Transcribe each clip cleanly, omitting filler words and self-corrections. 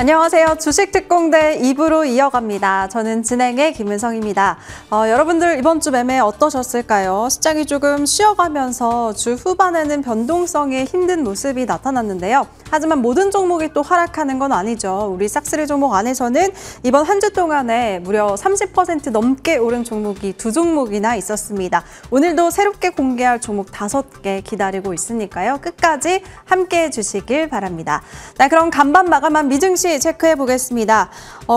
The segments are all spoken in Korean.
안녕하세요. 주식특공대 2부로 이어갑니다. 저는 진행의 김은성입니다. 여러분들 이번 주 매매 어떠셨을까요? 시장이 조금 쉬어가면서 주 후반에는 변동성이 힘든 모습이 나타났는데요. 하지만 모든 종목이 또 하락하는 건 아니죠. 우리 싹쓸이 종목 안에서는 이번 한 주 동안에 무려 30% 넘게 오른 종목이 2종목이나 있었습니다. 오늘도 새롭게 공개할 종목 5개 기다리고 있으니까요. 끝까지 함께해 주시길 바랍니다. 네, 그럼 간밤 마감한 미증시 체크해 보겠습니다.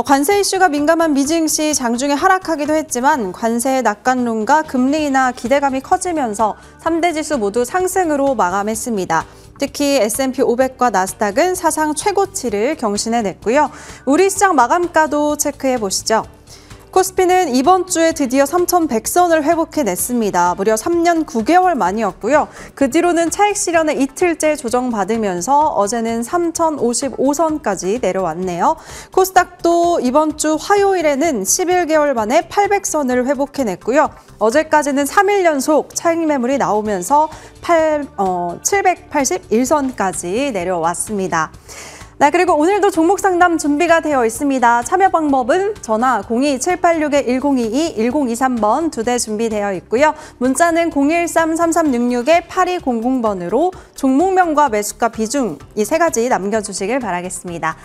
관세 이슈가 민감한 미증시 장중에 하락하기도 했지만 관세의 낙관론과 금리 인하 기대감이 커지면서 3대 지수 모두 상승으로 마감했습니다. 특히 S&P 500과 나스닥은 사상 최고치를 경신해냈고요. 우리 시장 마감가도 체크해 보시죠. 코스피는 이번 주에 드디어 3,100선을 회복해냈습니다. 무려 3년 9개월 만이었고요. 그 뒤로는 차익 실현에 이틀째 조정받으면서 어제는 3,055선까지 내려왔네요. 코스닥도 이번 주 화요일에는 11개월 만에 800선을 회복해냈고요. 어제까지는 3일 연속 차익 매물이 나오면서 781선까지 내려왔습니다. 네, 그리고 오늘도 종목 상담 준비가 되어 있습니다. 참여 방법은 전화 02-786-1022, 1023번 2대 준비되어 있고요. 문자는 013-3366-8200번으로 종목명과 매수가 비중 이 3가지 남겨주시길 바라겠습니다.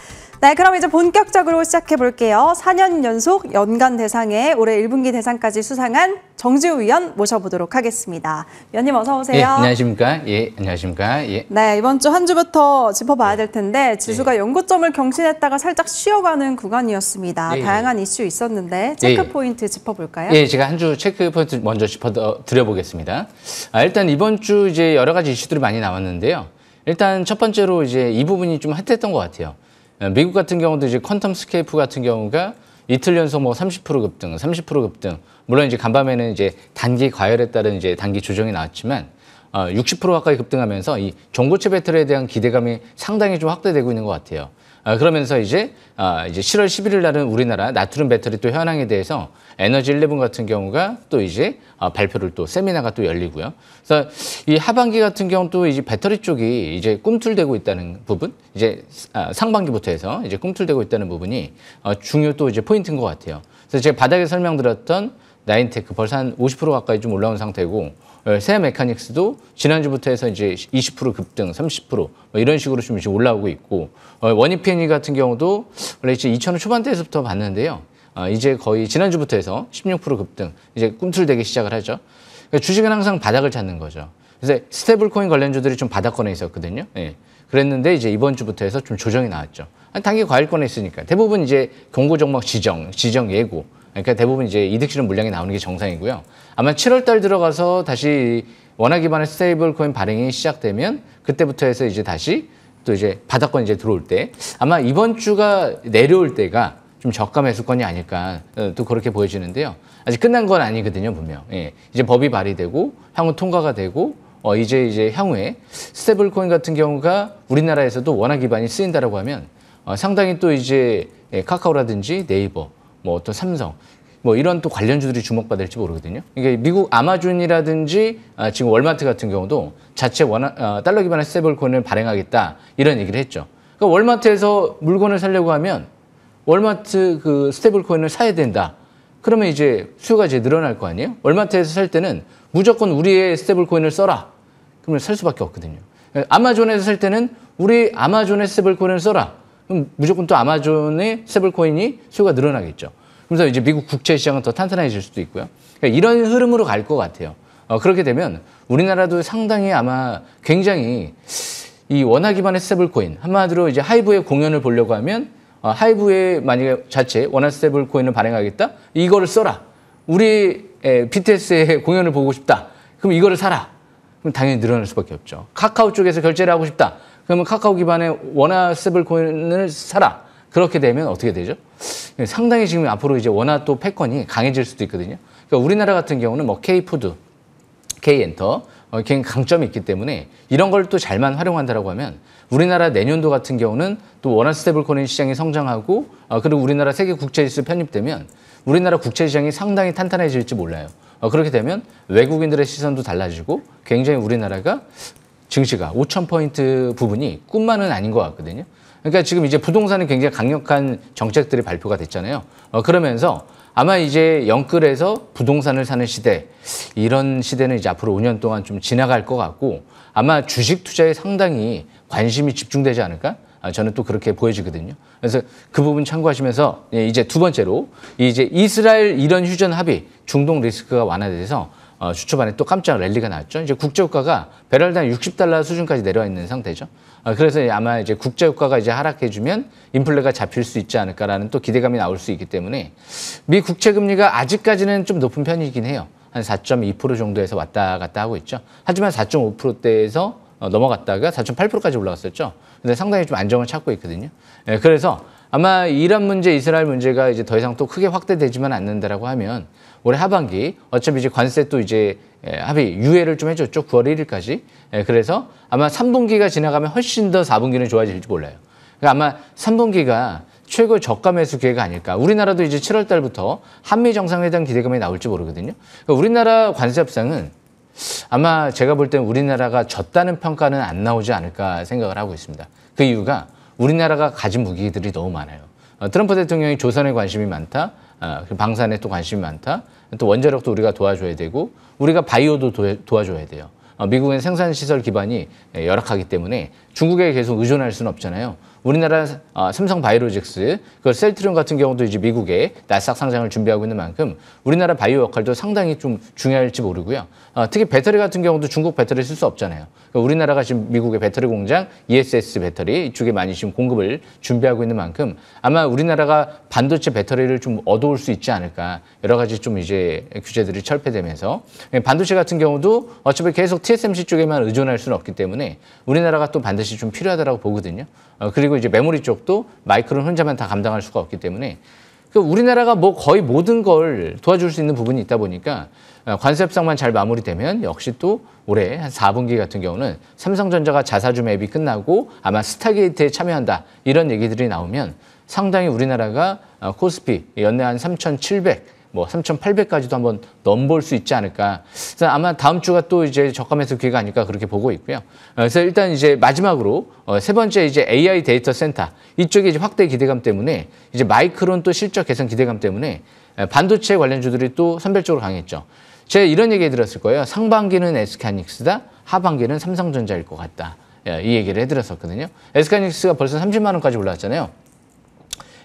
네, 그럼 이제 본격적으로 시작해 볼게요. 4년 연속 연간 대상에 올해 1분기 대상까지 수상한 정지우 위원 모셔보도록 하겠습니다. 위원님 어서 오세요. 예, 안녕하십니까? 예, 안녕하십니까? 예. 네, 이번 주 한 주부터 짚어봐야 될 텐데 지수가 연고점을 경신했다가 살짝 쉬어가는 구간이었습니다. 다양한 이슈 있었는데 체크 포인트 짚어볼까요? 예, 제가 한 주 체크 포인트 먼저 짚어드려보겠습니다. 일단 이번 주 이제 여러 가지 이슈들이 많이 나왔는데요. 일단 첫 번째로 이제 이 부분이 좀 핫했던 것 같아요. 미국 같은 경우도 이제 퀀텀 스케이프 같은 경우가 이틀 연속 뭐 30% 급등, 30% 급등. 물론 이제 간밤에는 이제 단기 과열에 따른 이제 단기 조정이 나왔지만 60% 가까이 급등하면서 이 전고체 배터리에 대한 기대감이 상당히 좀 확대되고 있는 것 같아요. 그러면서 이제 7월 11일 날은 우리나라 나트륨 배터리 또 현황에 대해서 에너지 11 같은 경우가 또 이제 발표를 또 세미나가 또 열리고요. 그래서 이 하반기 같은 경우는 또 이제 배터리 쪽이 이제 꿈틀대고 있다는 부분, 이제 상반기부터 해서 이제 꿈틀대고 있다는 부분이 중요 또 이제 포인트인 것 같아요. 그래서 제가 바닥에 설명드렸던 나인테크 벌써 한 50% 가까이 좀 올라온 상태고, 세아 메카닉스도 지난주부터 해서 이제 20% 급등, 30% 뭐 이런 식으로 좀 이제 올라오고 있고, 원익 P&E 같은 경우도 원래 이제 2,000원 초반대에서부터 봤는데요. 이제 거의 지난주부터 해서 16% 급등, 이제 꿈틀대기 시작을 하죠. 그러니까 주식은 항상 바닥을 찾는 거죠. 그래서 스테이블 코인 관련주들이 좀 바닥권에 있었거든요. 예. 그랬는데 이제 이번 주부터 해서 좀 조정이 나왔죠. 단기 과일권에 있으니까 대부분 이제 경고 종목 지정 예고. 그러니까 대부분 이제 이득 실현 물량이 나오는 게 정상이고요. 아마 7월 달 들어가서 다시 원화 기반의 스테이블 코인 발행이 시작되면 그때부터 해서 이제 다시 또 이제 바닥권 이제 들어올 때 아마 이번 주가 내려올 때가 좀 저가 매수권이 아닐까 또 그렇게 보여지는데요. 아직 끝난 건 아니거든요, 분명. 예. 이제 법이 발의되고 향후 통과가 되고 이제 향후에 스테이블 코인 같은 경우가 우리나라에서도 원화 기반이 쓰인다라고 하면 상당히 또 이제 카카오라든지 네이버 뭐 어떤 삼성 뭐 이런 또 관련주들이 주목받을지 모르거든요. 이게 미국 아마존이라든지 지금 월마트 같은 경우도 자체 달러 기반의 스테이블 코인을 발행하겠다 이런 얘기를 했죠. 그러니까 월마트에서 물건을 사려고 하면 월마트 그 스테이블 코인을 사야 된다. 그러면 이제 수요가 이제 늘어날 거 아니에요? 월마트에서 살 때는 무조건 우리의 스테이블 코인을 써라. 그러면 살 수밖에 없거든요. 아마존에서 살 때는 우리 아마존의 스테이블 코인을 써라. 그럼 무조건 또 아마존의 스테이블 코인이 수요가 늘어나겠죠. 그래서 이제 미국 국채 시장은 더 탄탄해질 수도 있고요. 그러니까 이런 흐름으로 갈 것 같아요. 그렇게 되면 우리나라도 상당히 아마 굉장히 이 원화 기반의 스테이블 코인, 한마디로 이제 하이브의 공연을 보려고 하면 하이브의 만약에 자체 원화 스테이블 코인을 발행하겠다? 이거를 써라. 우리 BTS의 공연을 보고 싶다. 그럼 이거를 사라. 그럼 당연히 늘어날 수밖에 없죠. 카카오 쪽에서 결제를 하고 싶다. 그러면 카카오 기반의 원화 스테이블 코인을 사라. 그렇게 되면 어떻게 되죠? 상당히 지금 앞으로 이제 원화 또 패권이 강해질 수도 있거든요. 그러니까 우리나라 같은 경우는 뭐 K푸드, K엔터, 굉장히 강점이 있기 때문에 이런 걸 또 잘만 활용한다라고 하면 우리나라 내년도 같은 경우는 또 원화 스테이블 코인 시장이 성장하고 그리고 우리나라 세계 국채지수 편입되면 우리나라 국채 시장이 상당히 탄탄해질지 몰라요. 그렇게 되면 외국인들의 시선도 달라지고 굉장히 우리나라가 증시가 5,000포인트 부분이 꿈만은 아닌 것 같거든요. 그러니까 지금 이제 부동산은 굉장히 강력한 정책들이 발표가 됐잖아요. 그러면서 아마 이제 영끌에서 부동산을 사는 시대, 이런 시대는 이제 앞으로 5년 동안 좀 지나갈 것 같고 아마 주식 투자에 상당히 관심이 집중되지 않을까? 저는 또 그렇게 보여지거든요. 그래서 그 부분 참고하시면서 이제 두 번째로 이제 이스라엘 이런 휴전 합의, 중동 리스크가 완화돼서 주초반에 또 깜짝 랠리가 나왔죠. 이제 국제유가가 배럴당 $60 수준까지 내려와 있는 상태죠. 그래서 아마 이제 국제유가가 이제 하락해주면 인플레가 잡힐 수 있지 않을까라는 또 기대감이 나올 수 있기 때문에 미 국채 금리가 아직까지는 좀 높은 편이긴 해요. 한 4.2% 정도에서 왔다 갔다 하고 있죠. 하지만 4.5%대에서 넘어갔다가 4.8%까지 올라갔었죠. 근데 상당히 좀 안정을 찾고 있거든요. 그래서 아마 이란 문제, 이스라엘 문제가 이제 더 이상 또 크게 확대되지만 않는다라고 하면 올해 하반기 어차피 이제 관세 또 이제 합의 유예를 좀 해줬죠. 9월 1일까지. 그래서 아마 3분기가 지나가면 훨씬 더 4분기는 좋아질지 몰라요. 그러니까 아마 3분기가 최고 저가 매수 기회가 아닐까. 우리나라도 이제 7월 달부터 한미 정상회담 기대감이 나올지 모르거든요. 그러니까 우리나라 관세 협상은 아마 제가 볼 때는 우리나라가 졌다는 평가는 안 나오지 않을까 생각을 하고 있습니다. 그 이유가 우리나라가 가진 무기들이 너무 많아요. 트럼프 대통령이 조선에 관심이 많다. 방산에 또 관심이 많다. 또 원자력도 우리가 도와줘야 되고 우리가 바이오도 도와줘야 돼요. 미국은 생산시설 기반이 열악하기 때문에 중국에 계속 의존할 수는 없잖아요. 우리나라 삼성 바이오로직스, 그 셀트리온 같은 경우도 이제 미국에 나스닥 상장을 준비하고 있는 만큼 우리나라 바이오 역할도 상당히 좀 중요할지 모르고요. 특히 배터리 같은 경우도 중국 배터리 쓸 수 없잖아요. 그러니까 우리나라가 지금 미국의 배터리 공장 ESS 배터리 이쪽에 많이 지금 공급을 준비하고 있는 만큼 아마 우리나라가 반도체 배터리를 좀 얻어올 수 있지 않을까. 여러 가지 좀 이제 규제들이 철폐되면서 반도체 같은 경우도 어차피 계속 TSMC 쪽에만 의존할 수는 없기 때문에 우리나라가 또 반드시 좀 필요하다고 보거든요. 그리고 이제 메모리 쪽도 마이크론 혼자만 다 감당할 수가 없기 때문에 우리나라가 뭐 거의 모든 걸 도와줄 수 있는 부분이 있다 보니까 관세 협상만 잘 마무리되면 역시 또 올해 한 4분기 같은 경우는 삼성전자가 자사주 매입이 끝나고 아마 스타게이트에 참여한다 이런 얘기들이 나오면 상당히 우리나라가 코스피 연내 한 3,700 뭐 3,800까지도 한번 넘볼 수 있지 않을까. 그래서 아마 다음 주가 또 이제 저가 매수 기회가 아닐까 그렇게 보고 있고요. 그래서 일단 이제 마지막으로 세 번째 이제 AI 데이터 센터 이쪽에 이제 확대 기대감 때문에 이제 마이크론 또 실적 개선 기대감 때문에 반도체 관련주들이 또 선별적으로 강했죠. 제가 이런 얘기 해드렸을 거예요. 상반기는 SK하이닉스다, 하반기는 삼성전자일 것 같다. 이 얘기를 해드렸었거든요. SK하이닉스가 벌써 30만 원까지 올라왔잖아요.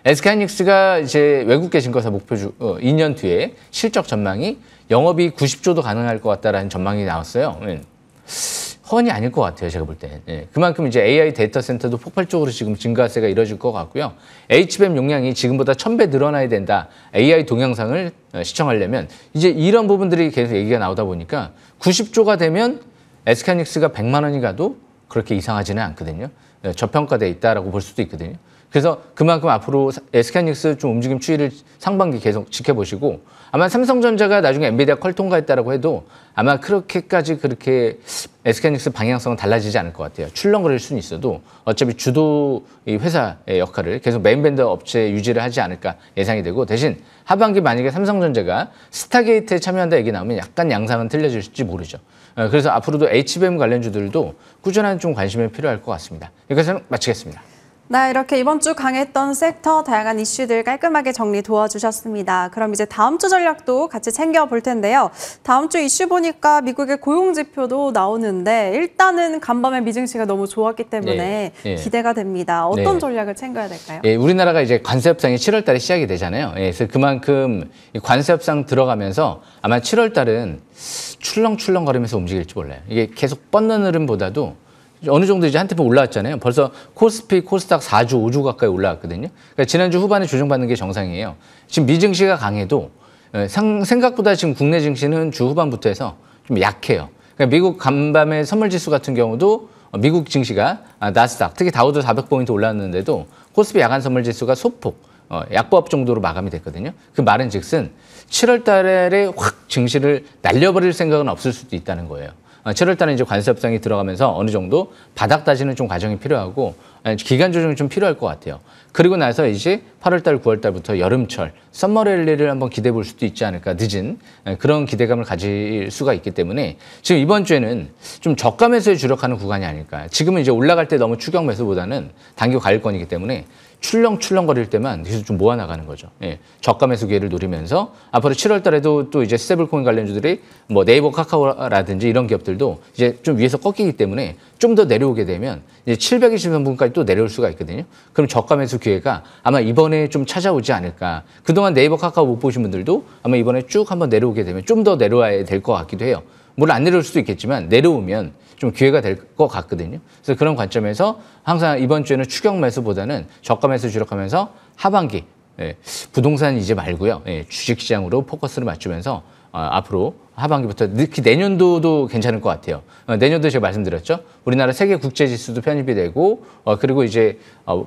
SK하이닉스가 이제 외국계 증권사 목표주 2년 뒤에 실적 전망이 영업이 90조도 가능할 것 같다라는 전망이 나왔어요. 허언이 아닐 것 같아요, 제가 볼 때. 그만큼 이제 AI 데이터 센터도 폭발적으로 지금 증가세가 이뤄질 것 같고요. HBM 용량이 지금보다 1000배 늘어나야 된다. AI 동영상을 시청하려면 이제 이런 부분들이 계속 얘기가 나오다 보니까 90조가 되면 SK하이닉스가 100만 원이 가도 그렇게 이상하지는 않거든요. 저평가돼 있다라고 볼 수도 있거든요. 그래서 그만큼 앞으로 SK하이닉스 좀 움직임 추이를 상반기 계속 지켜보시고 아마 삼성전자가 나중에 엔비디아 퀄 통과했다라고 해도 아마 그렇게까지 그렇게 SK하이닉스 방향성은 달라지지 않을 것 같아요. 출렁거릴 수는 있어도 어차피 주도 이 회사의 역할을 계속 메인 벤더 업체에 유지를 하지 않을까 예상이 되고 대신 하반기 만약에 삼성전자가 스타게이트에 참여한다 얘기 나오면 약간 양상은 틀려질지 모르죠. 그래서 앞으로도 HBM 관련주들도 꾸준한 좀 관심이 필요할 것 같습니다. 여기서 마치겠습니다. 네, 이렇게 이번 주 강했던 섹터 다양한 이슈들 깔끔하게 정리 도와주셨습니다. 그럼 이제 다음 주 전략도 같이 챙겨볼 텐데요. 다음 주 이슈 보니까 미국의 고용지표도 나오는데 일단은 간밤에 미증시가 너무 좋았기 때문에 기대가 됩니다. 어떤 전략을 챙겨야 될까요? 우리나라가 이제 관세 협상이 7월 달에 시작이 되잖아요. 그래서 그만큼 관세 협상 들어가면서 아마 7월 달은 출렁출렁거리면서 움직일지 몰라요. 이게 계속 뻗는 흐름보다도 어느 정도 이제 한 템포 올라왔잖아요. 벌써 코스피, 코스닥 4주, 5주 가까이 올라왔거든요. 그러니까 지난주 후반에 조정받는 게 정상이에요. 지금 미증시가 강해도 생각보다 지금 국내 증시는 주 후반부터 해서 좀 약해요. 그러니까 미국 간밤의 선물지수 같은 경우도 미국 증시가 나스닥, 특히 다우도 400포인트 올랐는데도 코스피 야간 선물지수가 소폭, 약보합 정도로 마감이 됐거든요. 그 말은 즉슨 7월 달에 확 증시를 날려버릴 생각은 없을 수도 있다는 거예요. 7월 달에 이제 관세 협상이 들어가면서 어느 정도 바닥 다지는 좀 과정이 필요하고 기간 조정이 좀 필요할 것 같아요. 그리고 나서 이제 8월 달, 9월 달부터 여름철 썸머 랠리를 한번 기대해 볼 수도 있지 않을까 늦은 그런 기대감을 가질 수가 있기 때문에 지금 이번 주에는 좀 저가 매수에 주력하는 구간이 아닐까. 지금은 이제 올라갈 때 너무 추격 매수보다는 단기 과일권이기 때문에 출렁출렁거릴 때만 계속 좀 모아나가는 거죠. 예, 저가 매수 기회를 노리면서 앞으로 7월 달에도 또 이제 스테이블코인 관련주들이 뭐 네이버 카카오라든지 이런 기업들도 이제 좀 위에서 꺾이기 때문에 좀 더 내려오게 되면 이제 720선분까지 또 내려올 수가 있거든요. 그럼 저가 매수 기회가 아마 이번에 좀 찾아오지 않을까. 그동안 네이버 카카오 못 보신 분들도 아마 이번에 쭉 한번 내려오게 되면 좀 더 내려와야 될 것 같기도 해요. 물론 안 내려올 수도 있겠지만 내려오면 좀 기회가 될 것 같거든요. 그래서 그런 관점에서 항상 이번 주에는 추격 매수보다는 저가 매수 주력하면서 하반기 부동산 이제 말고요. 주식시장으로 포커스를 맞추면서 앞으로 하반기부터 특히 내년도도 괜찮을 것 같아요. 내년도 제가 말씀드렸죠. 우리나라 세계 국제 지수도 편입이 되고 그리고 이제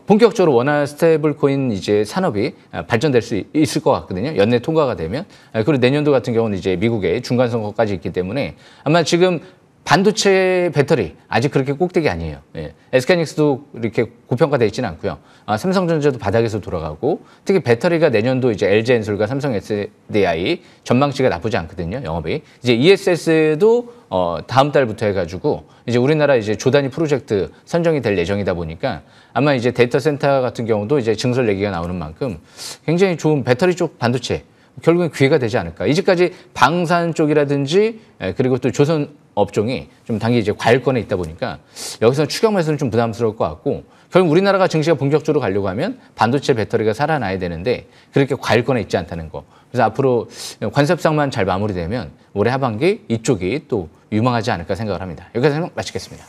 본격적으로 원화 스테이블 코인 이제 산업이 발전될 수 있을 것 같거든요. 연내 통과가 되면. 그리고 내년도 같은 경우는 이제 미국의 중간 선거까지 있기 때문에 아마 지금 반도체 배터리 아직 그렇게 꼭대기 아니에요. SK하이닉스도 이렇게 고평가돼 있지는 않고요. 삼성전자도 바닥에서 돌아가고 특히 배터리가 내년도 이제 LG엔솔과 삼성 SDI 전망치가 나쁘지 않거든요. 영업이 이제 ESS도 다음 달부터 해가지고 이제 우리나라 이제 조단위 프로젝트 선정이 될 예정이다 보니까 아마 이제 데이터 센터 같은 경우도 이제 증설 얘기가 나오는 만큼 굉장히 좋은 배터리 쪽 반도체 결국엔 기회가 되지 않을까. 이제까지 방산 쪽이라든지 그리고 또 조선 업종이 좀 단기 이제 과일권에 있다 보니까 여기서 추격 매수는 좀 부담스러울 것 같고 결국 우리나라가 증시가 본격적으로 가려고 하면 반도체 배터리가 살아나야 되는데 그렇게 과일권에 있지 않다는 거. 그래서 앞으로 관세 협상만 잘 마무리되면 올해 하반기 이쪽이 또 유망하지 않을까 생각을 합니다. 여기까지 설명 마치겠습니다.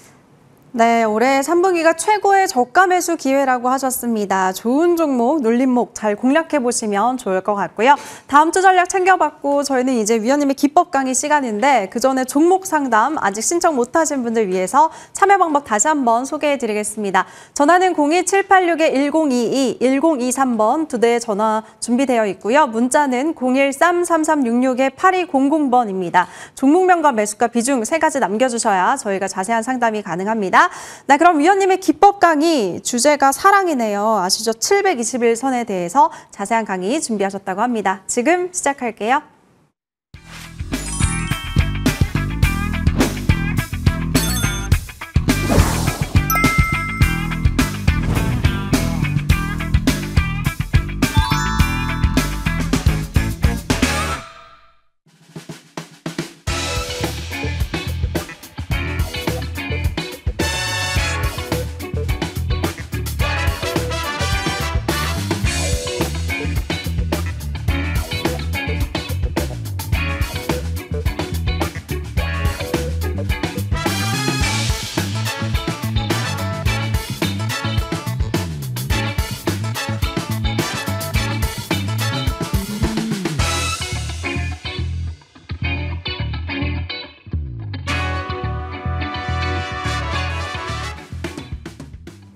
네, 올해 3분기가 최고의 저가 매수 기회라고 하셨습니다. 좋은 종목, 눌림목 잘 공략해 보시면 좋을 것 같고요. 다음 주 전략 챙겨봤고 저희는 이제 위원님의 기법 강의 시간인데 그 전에 종목 상담 아직 신청 못하신 분들 위해서 참여 방법 다시 한번 소개해 드리겠습니다. 전화는 02786-1022, 1023번 두 대의 전화 준비되어 있고요. 문자는 013-3366-8200번입니다. 종목명과 매수가 비중 세 가지 남겨주셔야 저희가 자세한 상담이 가능합니다. 네, 그럼 위원님의 기법 강의 주제가 사랑이네요. 아시죠? 721선에 대해서 자세한 강의 준비하셨다고 합니다. 지금 시작할게요.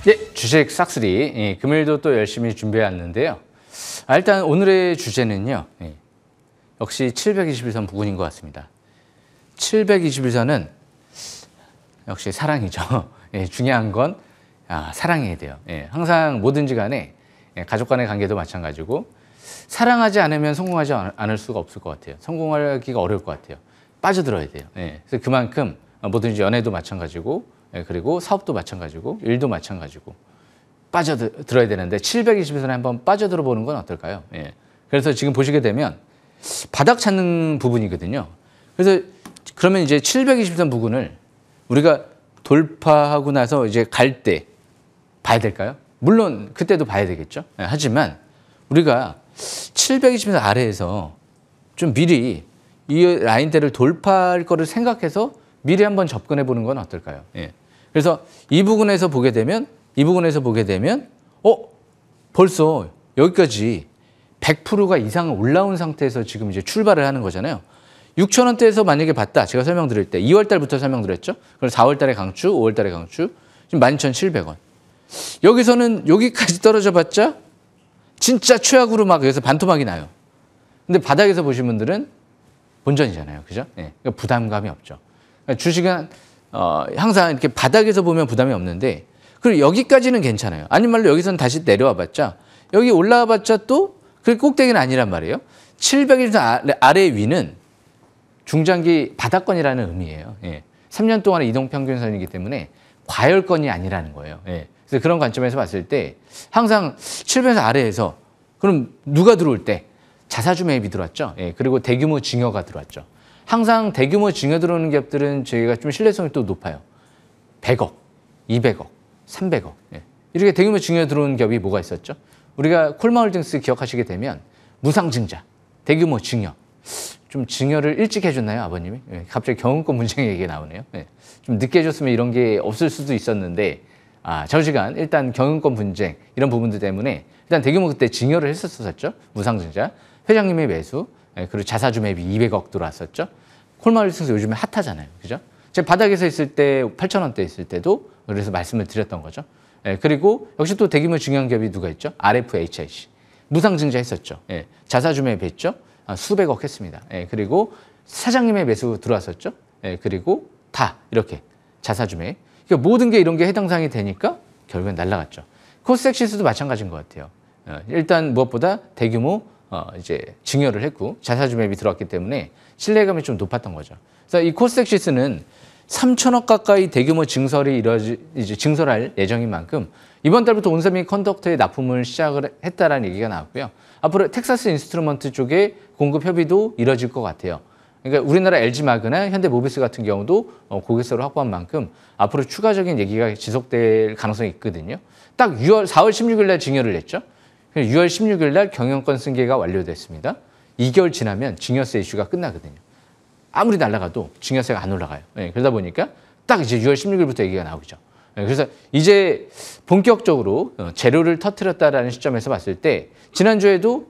네, 주식 싹쓸이 금요일도 또 열심히 준비해 왔는데요. 일단 오늘의 주제는요. 역시 721선 부근인 것 같습니다. 721선은 역시 사랑이죠. 중요한 건 사랑해야 돼요. 항상 뭐든지 간에 가족 간의 관계도 마찬가지고 사랑하지 않으면 성공하지 않을 수가 없을 것 같아요. 성공하기가 어려울 것 같아요. 빠져들어야 돼요. 그래서 그만큼 뭐든지 연애도 마찬가지고 그리고 사업도 마찬가지고 일도 마찬가지고 빠져들어야 되는데 720선에 한번 빠져들어 보는 건 어떨까요? 그래서 지금 보시게 되면 바닥 찾는 부분이거든요. 그래서 그러면 이제 720선 부근을 우리가 돌파하고 나서 이제 갈 때 봐야 될까요? 물론 그때도 봐야 되겠죠. 하지만 우리가 720선 아래에서 좀 미리 이 라인대를 돌파할 거를 생각해서 미리 한번 접근해 보는 건 어떨까요? 그래서 이 부분에서 보게 되면 벌써 여기까지 100%가 이상 올라온 상태에서 지금 이제 출발을 하는 거잖아요. 6,000원대에서 만약에 봤다. 제가 설명드릴 때 2월 달부터 설명드렸죠. 그럼 4월 달에 강추, 5월 달에 강추. 지금 12,700원. 여기서는 여기까지 떨어져 봤자 진짜 최악으로 막 여기서 반토막이 나요. 근데 바닥에서 보신 분들은 본전이잖아요. 그죠? 그러니까 부담감이 없죠. 그러니까 주식은 항상 이렇게 바닥에서 보면 부담이 없는데 그리고 여기까지는 괜찮아요. 아닌 말로 여기서는 다시 내려와 봤자 여기 올라와 봤자 또 그 꼭대기는 아니란 말이에요. 700일 아래 위는 중장기 바닥권이라는 의미예요. 예. 3년 동안의 이동평균선이기 때문에 과열권이 아니라는 거예요. 예. 그래서 그런 관점에서 봤을 때 항상 700에서 아래에서 그럼 누가 들어올 때 자사주 매입이 들어왔죠. 예. 그리고 대규모 증여가 들어왔죠. 항상 대규모 증여 들어오는 기업들은 저희가 좀 신뢰성이 또 높아요. 100억, 200억, 300억. 예. 이렇게 대규모 증여 들어오는 기업이 뭐가 있었죠? 우리가 콜마홀딩스 기억하시게 되면 무상증자, 대규모 증여. 좀 증여를 일찍 해줬나요, 아버님이? 예. 갑자기 경영권 분쟁 얘기가 나오네요. 예. 좀 늦게 해줬으면 이런 게 없을 수도 있었는데 저시간 일단 경영권 분쟁 이런 부분들 때문에 일단 대규모 그때 증여를 했었었죠. 무상증자. 회장님의 매수, 그리고 자사주 매입이 200억 들어왔었죠. 콜마홀딩스 요즘에 핫하잖아요. 그죠? 제가 바닥에서 있을 때 8,000원대 있을 때도 그래서 말씀을 드렸던 거죠. 그리고 역시 또 대규모 중요한 기업이 누가 있죠? RFHIC. 무상증자 했었죠. 자사주 매입했죠. 수백억 했습니다. 그리고 사장님의 매수 들어왔었죠. 그리고 다 이렇게 자사주 매입. 그러니까 모든 게 이런 게 해당 사항이 되니까 결국엔 날아갔죠. 코스닥시스도 마찬가지인 것 같아요. 일단 무엇보다 대규모 이제 증여를 했고 자사주 매입이 들어왔기 때문에 신뢰감이 좀 높았던 거죠. 그래서 이 코스닥시스는 3천억 가까이 대규모 증설이 이제 증설할 예정인 만큼 이번 달부터 온세미 컨덕터의 납품을 시작을 했다라는 얘기가 나왔고요. 앞으로 텍사스 인스트루먼트 쪽에 공급 협의도 이뤄질 것 같아요. 그러니까 우리나라 LG마그나 현대모비스 같은 경우도 고객사를 확보한 만큼 앞으로 추가적인 얘기가 지속될 가능성이 있거든요. 딱 4월 16일 날 증여를 냈죠. 6월 16일 날 경영권 승계가 완료됐습니다. 2개월 지나면 증여세 이슈가 끝나거든요. 아무리 날아가도 증여세가 안 올라가요. 그러다 보니까 딱 이제 6월 16일부터 얘기가 나오죠. 그래서 이제 본격적으로 재료를 터뜨렸다라는 시점에서 봤을 때 지난주에도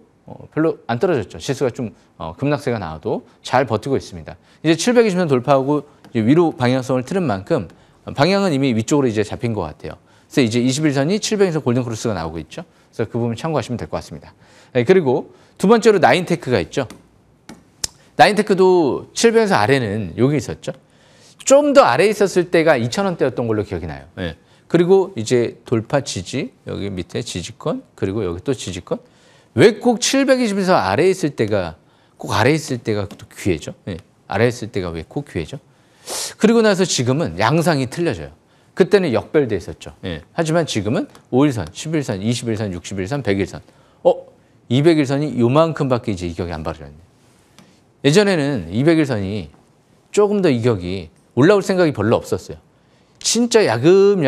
별로 안 떨어졌죠. 지수가 좀 급락세가 나와도 잘 버티고 있습니다. 이제 720선 돌파하고 이제 위로 방향성을 틀은 만큼 방향은 이미 위쪽으로 이제 잡힌 것 같아요. 그래서 이제 21선이 700에서 골든크로스가 나오고 있죠. 그래서 그 부분 참고하시면 될 것 같습니다. 그리고 두 번째로 나인테크가 있죠. 나인테크도 700에서 아래는 여기 있었죠. 좀 더 아래에 있었을 때가 2,000원대였던 걸로 기억이 나요. 그리고 이제 돌파 지지, 여기 밑에 지지권, 그리고 여기 또 지지권. 왜 꼭 720에서 아래에 있을 때가 꼭 아래에 있을 때가 또 기회죠. 아래에 있을 때가 왜 꼭 기회죠. 그리고 나서 지금은 양상이 틀려져요. 그때는 역별돼 있었죠. 하지만 지금은 5일선, 11선, 21선, 61선, 100일선. 200일선이 요만큼밖에 이제 이격이 안 벌어졌네요. 예전에는 200일선이 조금 더 이격이 올라올 생각이 별로 없었어요. 진짜 야금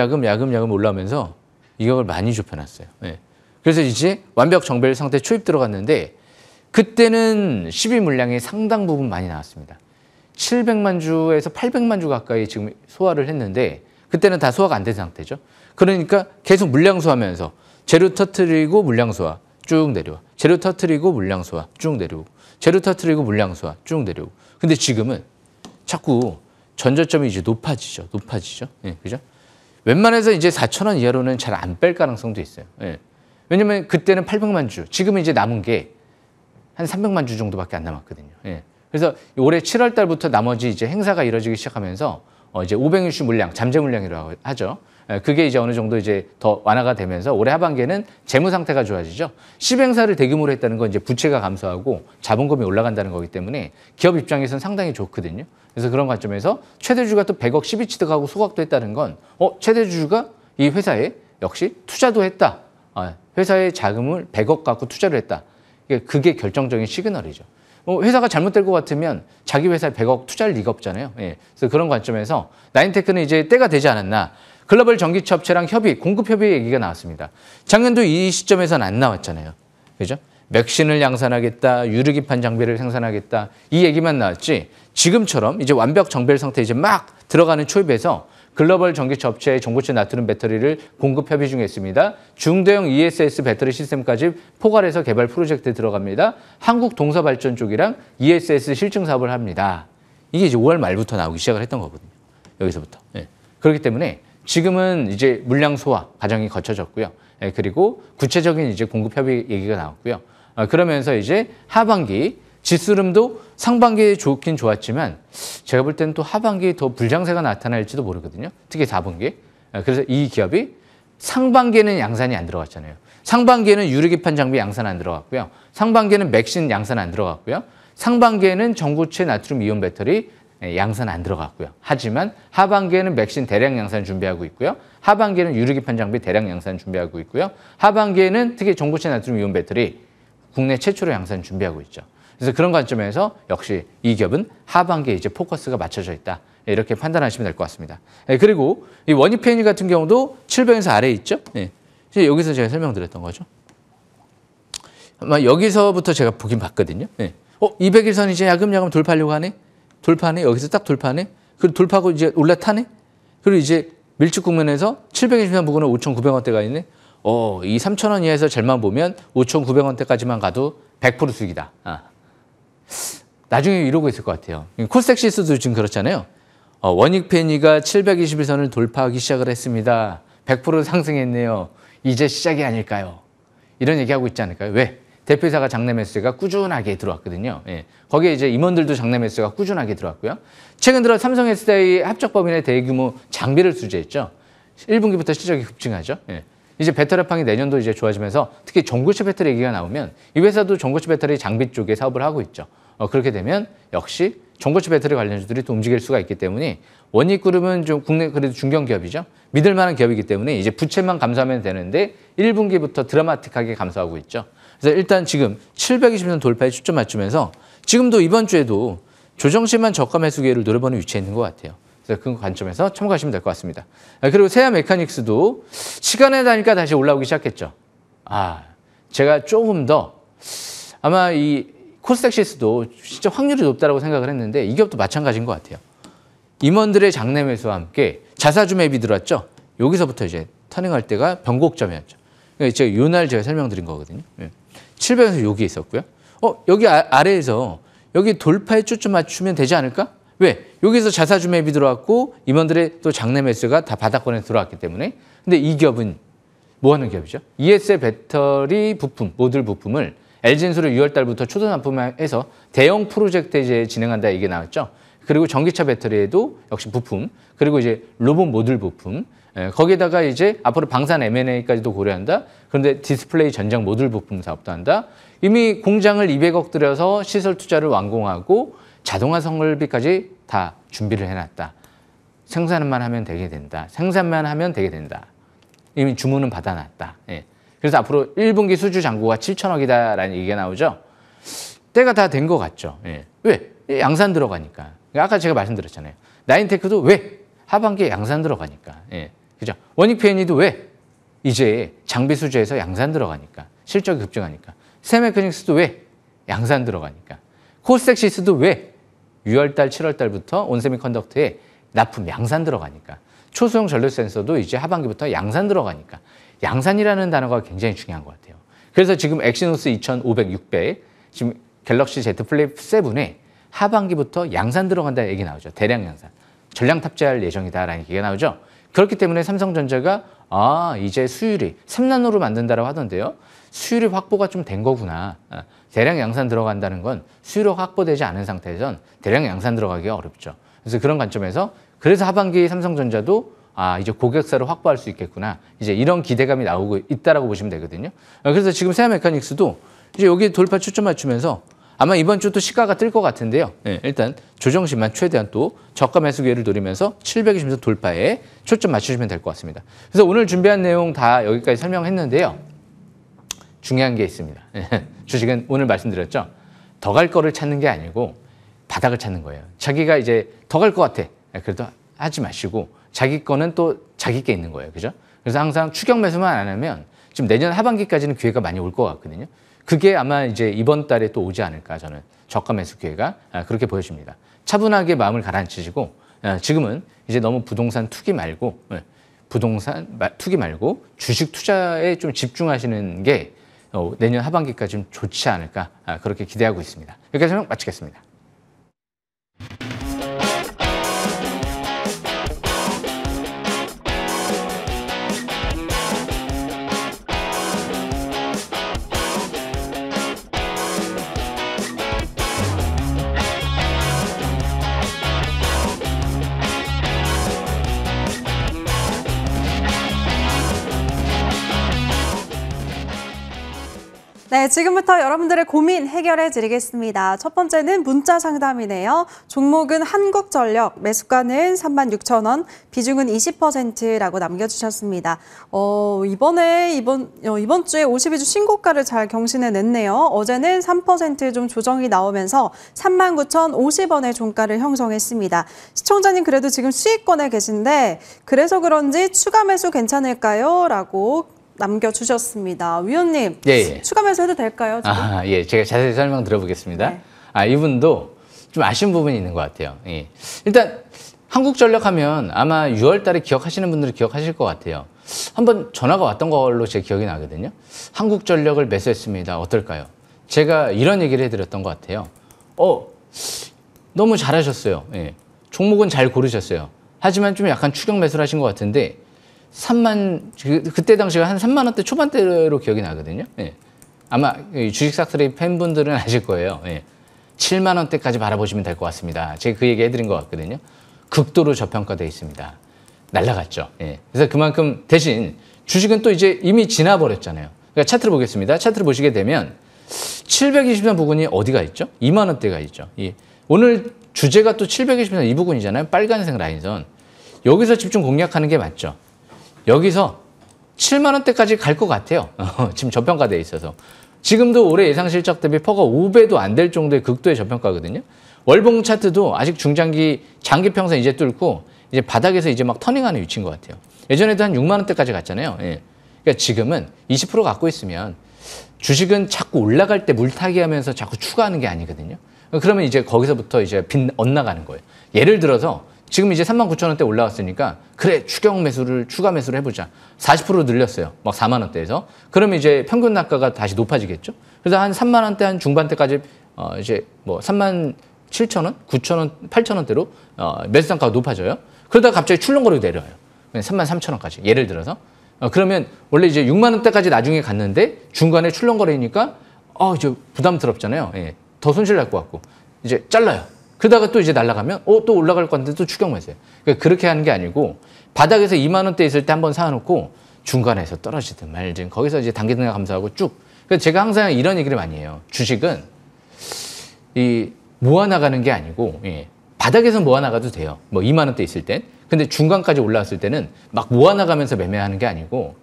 올라오면서 이격을 많이 좁혀놨어요. 그래서 이제 완벽 정배열 상태 초입 들어갔는데 그때는 12 물량이 상당 부분 많이 나왔습니다. 700만 주에서 800만 주 가까이 지금 소화를 했는데 그때는 다 소화가 안 된 상태죠. 그러니까 계속 물량 소화하면서 재료 터트리고 물량 소화 쭉 내려와. 재료 터트리고 물량 소화 쭉 내려오고. 재료 터트리고 물량 소화 쭉 내려오고. 근데 지금은 자꾸 전저점이 이제 높아지죠. 그죠? 웬만해서 이제 4,000원 이하로는 잘 안 뺄 가능성도 있어요. 왜냐면 그때는 800만 주, 지금은 이제 남은 게 한 300만 주 정도밖에 안 남았거든요. 그래서 올해 7월 달부터 나머지 이제 행사가 이뤄지기 시작하면서 이제 500일수 물량, 잠재 물량이라고 하죠. 그게 이제 어느 정도 이제 더 완화가 되면서 올해 하반기에는 재무 상태가 좋아지죠. 시행사를 대규모로 했다는 건 이제 부채가 감소하고 자본금이 올라간다는 거기 때문에 기업 입장에서는 상당히 좋거든요. 그래서 그런 관점에서 최대주주가 또 100억 12취득하고 소각도 했다는 건 최대주주가 이 회사에 역시 투자도 했다. 회사의 자금을 100억 갖고 투자를 했다. 그게 결정적인 시그널이죠. 회사가 잘못될 것 같으면 자기 회사에 100억 투자할 리가 없잖아요. 그래서 그런 관점에서 나인테크는 이제 때가 되지 않았나. 글로벌 전기차 업체랑 협의, 공급 협의 얘기가 나왔습니다. 작년도 이 시점에서는 안 나왔잖아요. 그죠? 맥신을 양산하겠다, 유르기판 장비를 생산하겠다, 이 얘기만 나왔지 지금처럼 이제 완벽 정배열 상태에 이제 막 들어가는 초입에서 글로벌 전기차 업체의 전고체 나트륨 배터리를 공급 협의 중에 있습니다. 중대형 ESS 배터리 시스템까지 포괄해서 개발 프로젝트에 들어갑니다. 한국 동서발전 쪽이랑 ESS 실증 사업을 합니다. 이게 이제 5월 말부터 나오기 시작을 했던 거거든요. 여기서부터. 그렇기 때문에 지금은 이제 물량 소화 과정이 거쳐졌고요. 그리고 구체적인 이제 공급 협의 얘기가 나왔고요. 그러면서 이제 하반기 지수름도 상반기에 좋긴 좋았지만 제가 볼 때는 또 하반기에 더 불장세가 나타날지도 모르거든요. 특히 4분기에. 그래서 이 기업이 상반기에는 양산이 안 들어갔잖아요. 상반기에는 유리기판 장비 양산 안 들어갔고요. 상반기에는 맥신 양산 안 들어갔고요. 상반기에는 전고체 나트륨 이온 배터리 양산 안 들어갔고요. 하지만 하반기에는 맥신 대량 양산 준비하고 있고요. 하반기에는 유리기판 장비 대량 양산 준비하고 있고요. 하반기에는 특히 전고체 나트륨 이온 배터리 국내 최초로 양산 준비하고 있죠. 그래서 그런 관점에서 역시 이 기업은 하반기에 이제 포커스가 맞춰져 있다. 이렇게 판단하시면 될 것 같습니다. 그리고 이 원익페니 같은 경우도 700에서 아래에 있죠. 여기서 제가 설명드렸던 거죠. 아마 여기서부터 제가 보긴 봤거든요. 200일선 이제 야금야금 돌파하려고 하네. 돌파하네. 여기서 딱 돌파하네. 그리고 돌파하고 이제 올라타네. 그리고 이제 밀집 국면에서 720선 부근에 5,900원대가 있네. 이 3,000원 이하에서 잘만 보면 5,900원대까지만 가도 100% 수익이다. 나중에 이러고 있을 것 같아요. 코스닥시스도 지금 그렇잖아요. 원익페니가 721선을 돌파하기 시작을 했습니다. 100% 상승했네요. 이제 시작이 아닐까요? 이런 얘기하고 있지 않을까요? 왜? 대표이사가 장내 매수가 꾸준하게 들어왔거든요. 거기에 이제 임원들도 장내 매수가 꾸준하게 들어왔고요. 최근 들어 삼성 SDI 합작법인의 대규모 장비를 수주했죠. 1분기부터 실적이 급증하죠. 이제 배터리팡이 내년도 이제 좋아지면서 특히 전고체 배터리 얘기가 나오면 이 회사도 전고체 배터리 장비 쪽에 사업을 하고 있죠. 그렇게 되면 역시 전고체 배터리 관련주들이 또 움직일 수가 있기 때문에 원익그룹은 좀 국내 그래도 중견 기업이죠. 믿을 만한 기업이기 때문에 이제 부채만 감소하면 되는데 1분기부터 드라마틱하게 감소하고 있죠. 그래서 일단 지금 720선 돌파에 초점 맞추면서 지금도 이번 주에도 조정시만 저가 매수 기회를 노려보는 위치에 있는 것 같아요. 그래서 그 관점에서 참고하시면 될 것 같습니다. 그리고 세아 메카닉스도 시간에 다니까 다시 올라오기 시작했죠. 제가 조금 더 아마 이 코스닥시스도 진짜 확률이 높다고 생각을 했는데 이 기업도 마찬가지인 것 같아요. 임원들의 장내 매수와 함께 자사주 매입이 들어왔죠. 여기서부터 이제 터닝할 때가 변곡점이었죠. 제가 요날 제가 설명드린 거거든요. 700에서 여기 있었고요. 여기 아래에서 여기 돌파에 초점 맞추면 되지 않을까? 왜? 여기서 자사주 매입이 들어왔고 임원들의 또 장내 매수가 다 바닥권에 들어왔기 때문에. 근데 이 기업은 뭐 하는 기업이죠? ESL 배터리 부품, 모듈 부품을 LG엔솔이 6월 달부터 초도 납품해서 대형 프로젝트 이제 진행한다 이게 나왔죠. 그리고 전기차 배터리에도 역시 부품, 그리고 이제 로봇 모듈 부품, 거기에다가 이제 앞으로 방산 M&A까지도 고려한다. 그런데 디스플레이 전장 모듈 부품 사업도 한다. 이미 공장을 200억 들여서 시설 투자를 완공하고 자동화 설비까지 다 준비를 해놨다. 생산만 하면 되게 된다. 생산만 하면 되게 된다. 이미 주문은 받아놨다. 그래서 앞으로 1분기 수주 잔고가 7천억이다라는 얘기가 나오죠. 때가 다 된 것 같죠. 왜? 양산 들어가니까. 아까 제가 말씀드렸잖아요. 나인테크도 왜? 하반기에 양산 들어가니까. 그죠? 원익페니도 왜? 이제 장비 수주에서 양산 들어가니까. 실적이 급증하니까. 세메커닉스도 왜? 양산 들어가니까. 코스닥시스도 왜? 6월달, 7월달부터 온세미컨덕터에 납품 양산 들어가니까. 초소형 전력 센서도 이제 하반기부터 양산 들어가니까. 양산이라는 단어가 굉장히 중요한 것 같아요. 그래서 지금 엑시노스 2500, 600, 지금 갤럭시 Z 플립 7에 하반기부터 양산 들어간다 얘기 나오죠. 대량 양산. 전량 탑재할 예정이다라는 얘기가 나오죠. 그렇기 때문에 삼성전자가 이제 수율이 3나노로 만든다라고 하던데요. 수율이 확보가 좀 된 거구나. 대량 양산 들어간다는 건 수율이 확보되지 않은 상태에선 대량 양산 들어가기가 어렵죠. 그래서 그런 관점에서 그래서 하반기 삼성전자도 이제 고객사를 확보할 수 있겠구나. 이제 이런 기대감이 나오고 있다라고 보시면 되거든요. 그래서 지금 세아 메카닉스도 이제 여기 돌파 초점 맞추면서 아마 이번 주도 시가가 뜰 것 같은데요. 일단 조정시만 최대한 또 저가 매수 기회를 노리면서 720선 돌파에 초점 맞추시면 될 것 같습니다. 그래서 오늘 준비한 내용 다 여기까지 설명했는데요. 중요한 게 있습니다. 주식은 오늘 말씀드렸죠. 더 갈 거를 찾는 게 아니고 바닥을 찾는 거예요. 자기가 이제 더 갈 것 같아. 그래도 하지 마시고 자기 거는 또 자기 게 있는 거예요. 그죠? 그래서 항상 추격 매수만 안 하면 지금 내년 하반기까지는 기회가 많이 올 것 같거든요. 그게 아마 이제 이번 달에 또 오지 않을까 저는 저가 매수 기회가 그렇게 보여집니다. 차분하게 마음을 가라앉히시고 지금은 이제 너무 부동산 투기 말고 주식 투자에 좀 집중하시는 게 내년 하반기까지 좀 좋지 않을까 그렇게 기대하고 있습니다. 여기까지 설명 마치겠습니다. 네, 지금부터 여러분들의 고민 해결해 드리겠습니다. 첫 번째는 문자 상담이네요. 종목은 한국전력, 매수가는 36,000원, 비중은 20%라고 남겨주셨습니다. 이번 주에 52주 신고가를 잘 경신해 냈네요. 어제는 3% 좀 조정이 나오면서 39,050원의 종가를 형성했습니다. 시청자님 그래도 지금 수익권에 계신데 그래서 그런지 추가 매수 괜찮을까요? 라고 남겨주셨습니다. 위원님, 예. 추가 매수해도 될까요? 지금? 예. 제가 자세히 설명 들어보겠습니다. 네. 이분도 좀 아쉬운 부분이 있는 것 같아요. 예. 일단 한국전력 하면 아마 6월 달에 기억하시는 분들은 기억하실 것 같아요. 한번 전화가 왔던 걸로 제 기억이 나거든요. 한국전력을 매수했습니다. 어떨까요? 제가 이런 얘기를 해드렸던 것 같아요. 너무 잘하셨어요. 예. 종목은 잘 고르셨어요. 하지만 좀 약간 추격 매수를 하신 것 같은데 그때 당시가 한 3만 원대 초반대로 기억이 나거든요. 예. 아마 주식사크의 팬분들은 아실 거예요. 예. 7만 원대까지 바라보시면 될 것 같습니다. 제가 그 얘기 해드린 것 같거든요. 극도로 저평가되어 있습니다. 날라갔죠. 예. 그래서 그만큼 대신 주식은 또 이제 이미 지나버렸잖아요. 그러니까 차트를 보겠습니다. 차트를 보시게 되면 723 부근이 어디가 있죠? 2만 원대가 있죠. 오늘 주제가 또 723 이 부근이잖아요. 빨간색 라인선. 여기서 집중 공략하는 게 맞죠. 여기서 7만 원대까지 갈 것 같아요. 지금 저평가되어 있어서. 지금도 올해 예상 실적 대비 퍼가 5배도 안 될 정도의 극도의 저평가거든요. 월봉 차트도 아직 장기 평선 이제 뚫고 이제 바닥에서 이제 막 터닝하는 위치인 것 같아요. 예전에도 한 6만 원대까지 갔잖아요. 예. 그러니까 지금은 20% 갖고 있으면 주식은 자꾸 올라갈 때 물타기 하면서 자꾸 추가하는 게 아니거든요. 그러면 이제 거기서부터 이제 빚 엇나가는 거예요. 예를 들어서 지금 이제 39,000원대 올라왔으니까 그래 추가 매수를 해보자. 40% 늘렸어요. 막 4만 원대에서. 그러면 이제 평균 낙가가 다시 높아지겠죠. 그래서 한 3만 원대 한 중반대까지 이제 뭐 3만 7,000원, 9,000원, 8,000원대로 매수 단가가 높아져요. 그러다가 갑자기 출렁거리고 내려와요. 3만 3,000원까지. 예를 들어서. 그러면 원래 이제 6만 원대까지 나중에 갔는데 중간에 출렁거리니까 이제 부담스럽잖아요. 예. 더 손실 날 것 같고. 이제 잘라요. 그러다가 또 이제 날아가면 또 올라갈 건데 또 추격 매수해요. 그러니까 그렇게 하는 게 아니고 바닥에서 2만 원대 있을 때 한번 사놓고 중간에서 떨어지든 말든 거기서 이제 단기등락 감소하고 쭉. 그러니까 제가 항상 이런 얘기를 많이 해요. 주식은 모아나가는 게 아니고 바닥에서 모아나가도 돼요. 뭐 2만 원대 있을 땐. 근데 중간까지 올라왔을 때는 막 모아나가면서 매매하는 게 아니고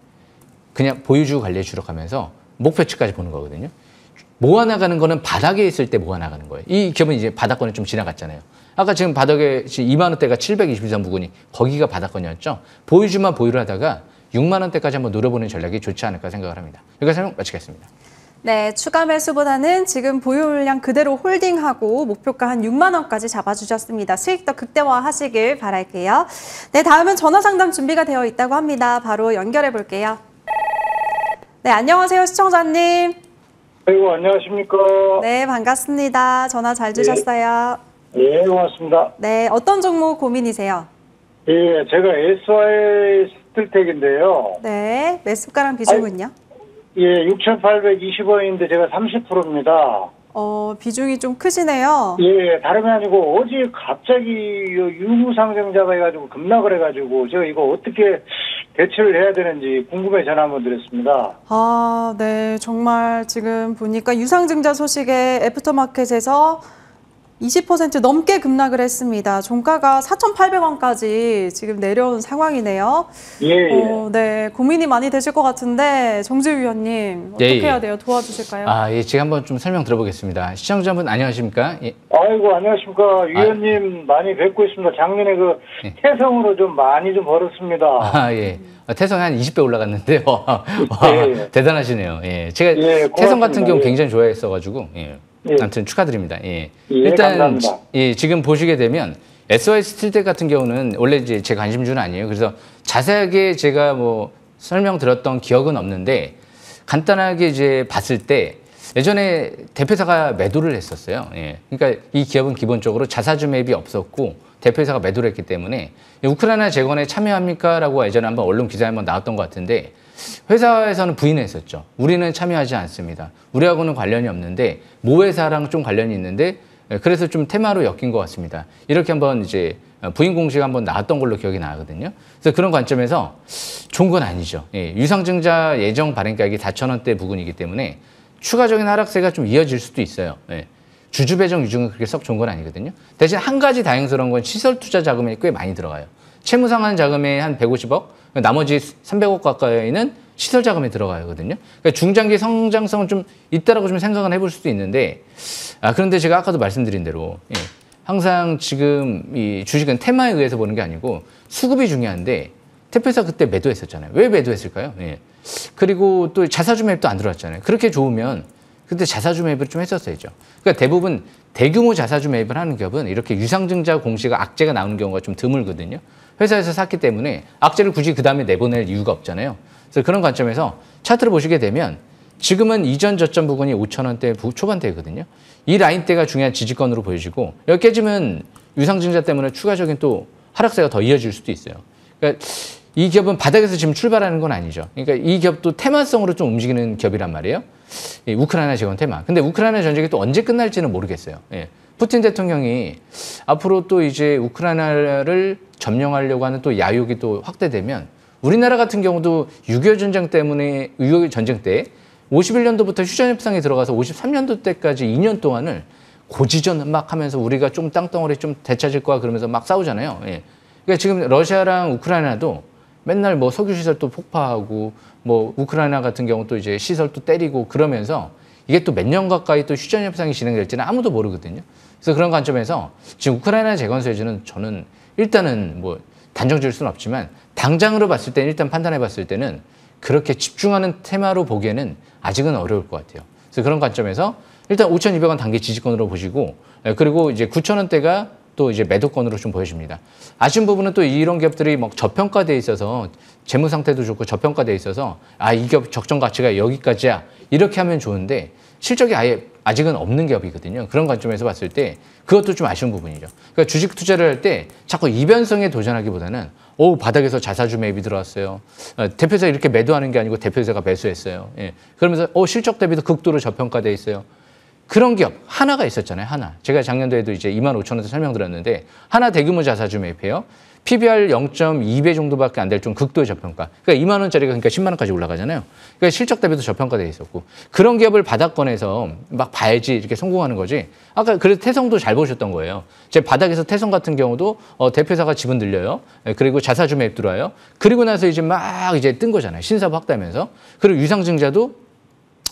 그냥 보유주 관리주로 가면서 목표치까지 보는 거거든요. 모아나가는 거는 바닥에 있을 때 모아나가는 거예요. 이 기업은 이제 바닥권을 좀 지나갔잖아요. 아까 지금 바닥에 2만 원대가 723 부근이 거기가 바닥권이었죠. 보유주만 보유를 하다가 6만 원대까지 한번 노려보는 전략이 좋지 않을까 생각을 합니다. 여기까지 설명 마치겠습니다. 네, 추가 매수보다는 지금 보유 물량 그대로 홀딩하고 목표가 한 6만 원까지 잡아주셨습니다. 수익 더 극대화하시길 바랄게요. 네, 다음은 전화 상담 준비가 되어 있다고 합니다. 바로 연결해 볼게요. 네, 안녕하세요, 시청자님. 아이고, 안녕하십니까. 네, 반갑습니다. 전화 잘 주셨어요. 예, 고맙습니다. 네, 어떤 종목 고민이세요? 예, 제가 SY 스틸텍인데요. 네, 매수가랑 비중은요? 예, 6,820원인데 제가 30%입니다. 비중이 좀 크시네요. 예, 다름이 아니고 어제 갑자기 유무상승자가 해가지고 급락을 해가지고 제가 이거 어떻게 대처를 해야 되는지 궁금해 전화 한번 드렸습니다. 네, 정말 지금 보니까 유상증자 소식에 애프터마켓에서 20% 넘게 급락을 했습니다. 종가가 4,800원까지 지금 내려온 상황이네요. 예. 네, 고민이 많이 되실 것 같은데 정재우 위원님 어떻게 해야 돼요? 도와주실까요? 예, 제가 한번 좀 설명 들어보겠습니다. 시청자분 안녕하십니까? 예. 아이고, 안녕하십니까. 위원님 많이 뵙고 있습니다. 작년에 태성으로 좀 많이 좀 벌었습니다. 예. 태성이 한 20배 올라갔는데요. 예. 대단하시네요. 예. 제가 태성 같은 경우 굉장히 좋아했어가지고, 예. 아무튼 축하드립니다. 예. 일단, 감사합니다. 지금 보시게 되면 SY 스틸텍 같은 경우는 원래 이제 제 관심주는 아니에요. 그래서 자세하게 제가 뭐 설명드렸던 기억은 없는데 간단하게 이제 봤을 때 예전에 대표사가 매도를 했었어요. 예. 그러니까 이 기업은 기본적으로 자사주 매입이 없었고 대표사가 매도를 했기 때문에 우크라이나 재건에 참여합니까? 라고 예전에 한번 언론 기사에 한번 나왔던 것 같은데 회사에서는 부인했었죠. 우리는 참여하지 않습니다. 우리하고는 관련이 없는데 모 회사랑 좀 관련이 있는데 그래서 좀 테마로 엮인 것 같습니다. 이렇게 한번 이제 부인 공시가 한번 나왔던 걸로 기억이 나거든요. 그래서 그런 관점에서 좋은 건 아니죠. 예, 유상증자 예정 발행가액이 4,000원대 부근이기 때문에 추가적인 하락세가 좀 이어질 수도 있어요. 예. 주주 배정 유증은 그렇게 썩 좋은 건 아니거든요. 대신 한 가지 다행스러운 건 시설 투자 자금이 꽤 많이 들어가요. 채무 상환 자금에 한 150억, 나머지 300억 가까이는 시설 자금에 들어가거든요. 그러니까 중장기 성장성은 좀 있다라고 좀 생각은 해볼 수도 있는데, 그런데 제가 아까도 말씀드린 대로 항상 지금 이 주식은 테마에 의해서 보는 게 아니고 수급이 중요한데 대표사 그때 매도했었잖아요. 왜 매도했을까요? 그리고 또 자사주 매입도 안 들어왔잖아요. 그렇게 좋으면 그때 자사주 매입을 좀 했었어야죠. 그러니까 대부분 대규모 자사주 매입을 하는 기업은 이렇게 유상증자 공시가 악재가 나오는 경우가 좀 드물거든요. 회사에서 샀기 때문에 악재를 굳이 그 다음에 내보낼 이유가 없잖아요. 그래서 그런 관점에서 차트를 보시게 되면 지금은 이전 저점 부근이 5,000원대 초반대거든요. 이 라인대가 중요한 지지권으로 보여지고 여기 깨지면 유상증자 때문에 추가적인 또 하락세가 더 이어질 수도 있어요. 그러니까 이 기업은 바닥에서 지금 출발하는 건 아니죠. 그러니까 이 기업도 테마성으로 좀 움직이는 기업이란 말이에요. 이 우크라이나 재건 테마. 근데 우크라이나 전쟁이 또 언제 끝날지는 모르겠어요. 푸틴 대통령이 앞으로 또 이제 우크라이나를 점령하려고 하는 또 야욕이 또 확대되면 우리나라 같은 경우도 6.25 전쟁 때문에 6.25 전쟁 때 51년도부터 휴전 협상에 들어가서 53년도 때까지 2년 동안을 고지전 막 하면서 우리가 좀 땅덩어리 좀 되찾을 거야 그러면서 막 싸우잖아요. 그러니까 지금 러시아랑 우크라이나도 맨날 뭐 석유 시설도 폭파하고 뭐 우크라이나 같은 경우 또 이제 시설도 때리고 그러면서 이게 또 몇 년 가까이 또 휴전 협상이 진행될지는 아무도 모르거든요. 그래서 그런 관점에서 지금 우크라이나 재건 소유주는 저는 일단은 뭐 단정 지을 수는 없지만 당장으로 봤을 때는 일단 판단해 봤을 때는 그렇게 집중하는 테마로 보기에는 아직은 어려울 것 같아요. 그래서 그런 관점에서 일단 5,200원 단기 지지권으로 보시고 그리고 이제 9,000원대가 또 이제 매도권으로 좀 보여집니다. 아쉬운 부분은 또 이런 기업들이 막 저평가돼 있어서 재무 상태도 좋고 저평가돼 있어서 이 기업 적정 가치가 여기까지야 이렇게 하면 좋은데 실적이 아예 아직은 없는 기업이거든요. 그런 관점에서 봤을 때 그것도 좀 아쉬운 부분이죠. 그러니까 주식 투자를 할 때 자꾸 이변성에 도전하기보다는 바닥에서 자사주 매입이 들어왔어요. 대표사 이렇게 매도하는 게 아니고 대표사가 매수했어요. 그러면서 실적 대비도 극도로 저평가돼 있어요. 그런 기업 하나가 있었잖아요. 하나. 제가 작년도에도 이제 25,000원대 설명드렸는데 하나 대규모 자사주 매입해요. PBR 0.2배 정도밖에 안 될 좀 극도의 저평가. 그러니까 2만 원짜리가 그러니까 10만 원까지 올라가잖아요. 그러니까 실적 대비도 저평가돼 있었고 그런 기업을 바닥권에서 막 봐야지 이렇게 성공하는 거지. 아까 그래서 태성도 잘 보셨던 거예요. 제 바닥에서 태성 같은 경우도 대표사가 지분 늘려요. 그리고 자사주 매입 들어와요. 그리고 나서 이제 막 이제 뜬 거잖아요. 신사업 확대하면서. 그리고 유상증자도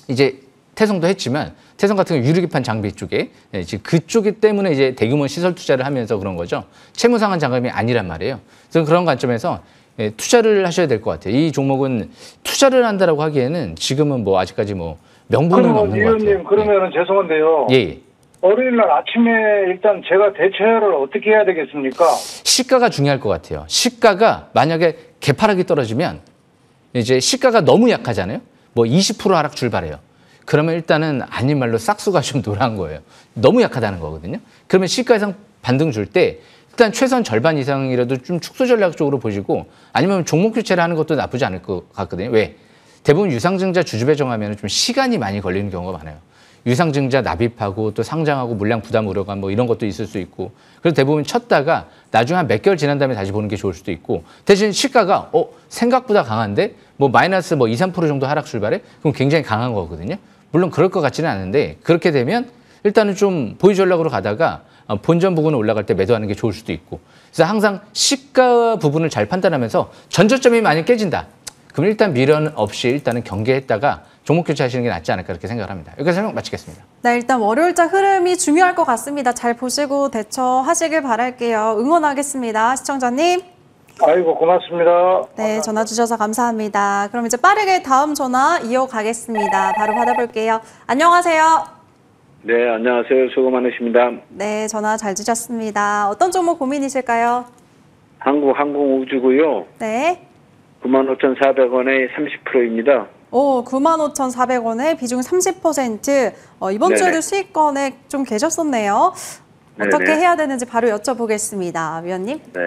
이제 태성도 했지만 태성 같은 경우 유리기판 장비 쪽에 지금 그쪽이 때문에 이제 대규모 시설 투자를 하면서 그런 거죠. 채무 상환 자금이 아니란 말이에요. 그래서 그런 관점에서 투자를 하셔야 될 것 같아요. 이 종목은 투자를 한다라고 하기에는 지금은 뭐 아직까지 뭐 명분은 없는 것 같아요. 그러면은 죄송한데요. 예. 월요일 날 아침에 일단 제가 대처를 어떻게 해야 되겠습니까? 시가가 중요할 것 같아요. 시가가 만약에 개파락이 떨어지면 이제 시가가 너무 약하잖아요. 뭐 20% 하락 출발해요. 그러면 일단은 아닌 말로 싹수가 좀 노란 거예요. 너무 약하다는 거거든요. 그러면 시가 이상 반등 줄 때 일단 최소한 절반 이상이라도 좀 축소 전략적으로 보시고 아니면 종목 교체를 하는 것도 나쁘지 않을 것 같거든요. 왜? 대부분 유상증자 주주 배정하면 좀 시간이 많이 걸리는 경우가 많아요. 유상증자 납입하고 또 상장하고 물량 부담 우려가 뭐 이런 것도 있을 수 있고 그래서 대부분 쳤다가 나중에 한 몇 개월 지난 다음에 다시 보는 게 좋을 수도 있고 대신 시가가 생각보다 강한데 뭐 마이너스 뭐 2, 3% 정도 하락 출발해? 그럼 굉장히 강한 거거든요. 물론 그럴 것 같지는 않은데 그렇게 되면 일단은 좀 보유 전략으로 가다가 본전 부분을 올라갈 때 매도하는 게 좋을 수도 있고 그래서 항상 시가 부분을 잘 판단하면서 전저점이 많이 깨진다. 그럼 일단 미련 없이 일단은 경계했다가 종목 교체하시는 게 낫지 않을까 이렇게 생각을 합니다. 여기까지 설명 마치겠습니다. 네, 일단 월요일자 흐름이 중요할 것 같습니다. 잘 보시고 대처하시길 바랄게요. 응원하겠습니다. 시청자님. 아이고 고맙습니다. 네, 전화 주셔서 감사합니다. 그럼 이제 빠르게 다음 전화 이어가겠습니다. 바로 받아볼게요. 안녕하세요. 네, 안녕하세요. 수고 많으십니다. 네, 전화 잘 주셨습니다. 어떤 종목 고민이실까요? 한국항공우주고요. 네. 95,400원에 30%입니다. 95,400원에 비중 30%. 이번 네네. 주에도 수익권에 좀 계셨었네요. 어떻게 네네. 해야 되는지 바로 여쭤보겠습니다. 위원님. 네.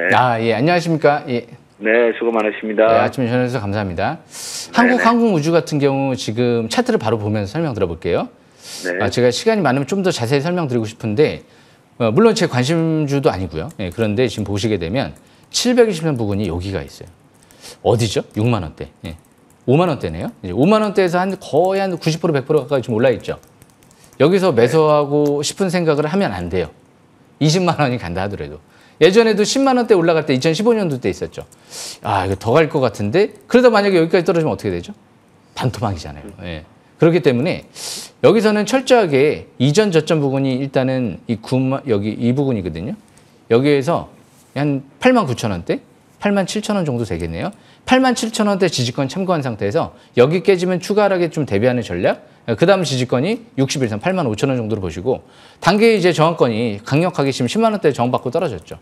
예, 안녕하십니까? 예. 네, 수고 많으십니다. 네, 아침에 전화주셔서 감사합니다. 한국항공우주 같은 경우 지금 차트를 바로 보면서 설명 들어볼게요. 네. 제가 시간이 많으면 좀 더 자세히 설명드리고 싶은데 물론 제 관심주도 아니고요. 그런데 지금 보시게 되면 720년 부근이 여기가 있어요. 어디죠? 6만 원대. 5만 원대네요. 이제 5만 원대에서 거의 한 90% 100% 가까이 좀 올라 있죠. 여기서 매수하고 싶은 생각을 하면 안 돼요. 20만 원이 간다 하더라도. 예전에도 10만 원대 올라갈 때 2015년도 때 있었죠. 아, 이거 더 갈 것 같은데 그러다 만약에 여기까지 떨어지면 어떻게 되죠? 반토막이잖아요. 예. 그렇기 때문에 여기서는 철저하게 이전 저점 부분이 일단은 여기 이 부분이거든요. 여기에서 한 8만 9천 원대, 8만 7천 원 정도 되겠네요. 8만 7천 원대 지지권 참고한 상태에서 여기 깨지면 추가 하락에 좀 대비하는 전략. 그 다음 지지권이 60일선 8만 5천 원 정도로 보시고 단기 이제 저항권이 강력하게 지금 10만 원대 저항받고 떨어졌죠.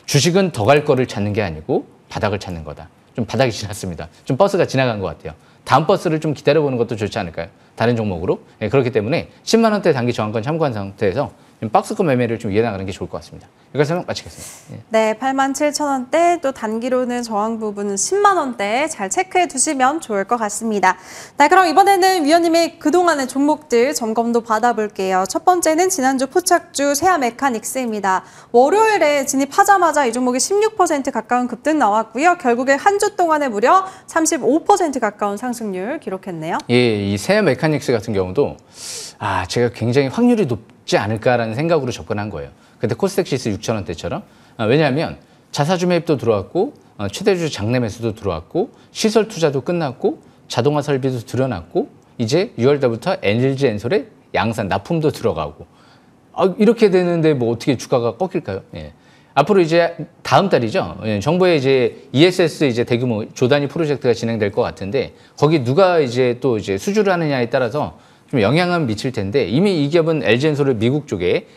주식은 더 갈 거를 찾는 게 아니고 바닥을 찾는 거다. 좀 바닥이 지났습니다. 좀 버스가 지나간 것 같아요. 다음 버스를 좀 기다려보는 것도 좋지 않을까요? 다른 종목으로. 네, 그렇기 때문에 10만 원대 단기 저항권 참고한 상태에서 박스권 매매를 좀 이해나가는 게 좋을 것 같습니다. 여기까지 설명 마치겠습니다. 네, 87,000원대 또 단기로는 저항 부분은 10만 원대 잘 체크해 두시면 좋을 것 같습니다. 네, 그럼 이번에는 위원님의 그동안의 종목들 점검도 받아볼게요. 첫 번째는 지난주 포착주 세아 메카닉스입니다. 월요일에 진입하자마자 이 종목이 16% 가까운 급등 나왔고요. 결국에 한 주 동안에 무려 35% 가까운 상승률 기록했네요. 예, 이 세아 메카닉스 같은 경우도 제가 굉장히 확률이 높지 않을까라는 생각으로 접근한 거예요. 근데 코스닥시스 6,000원대처럼. 왜냐하면 자사주 매입도 들어왔고 최대주 장내 매수도 들어왔고 시설 투자도 끝났고 자동화 설비도 들여놨고 이제 6월달부터 LG 엔솔의 양산 납품도 들어가고 이렇게 되는데 뭐 어떻게 주가가 꺾일까요? 예. 앞으로 이제 다음 달이죠. 정부의 이제 ESS 이제 대규모 조단위 프로젝트가 진행될 것 같은데 거기 누가 이제 또 이제 수주를 하느냐에 따라서 좀 영향은 미칠 텐데 이미 이 기업은 LG엔솔을 미국 쪽에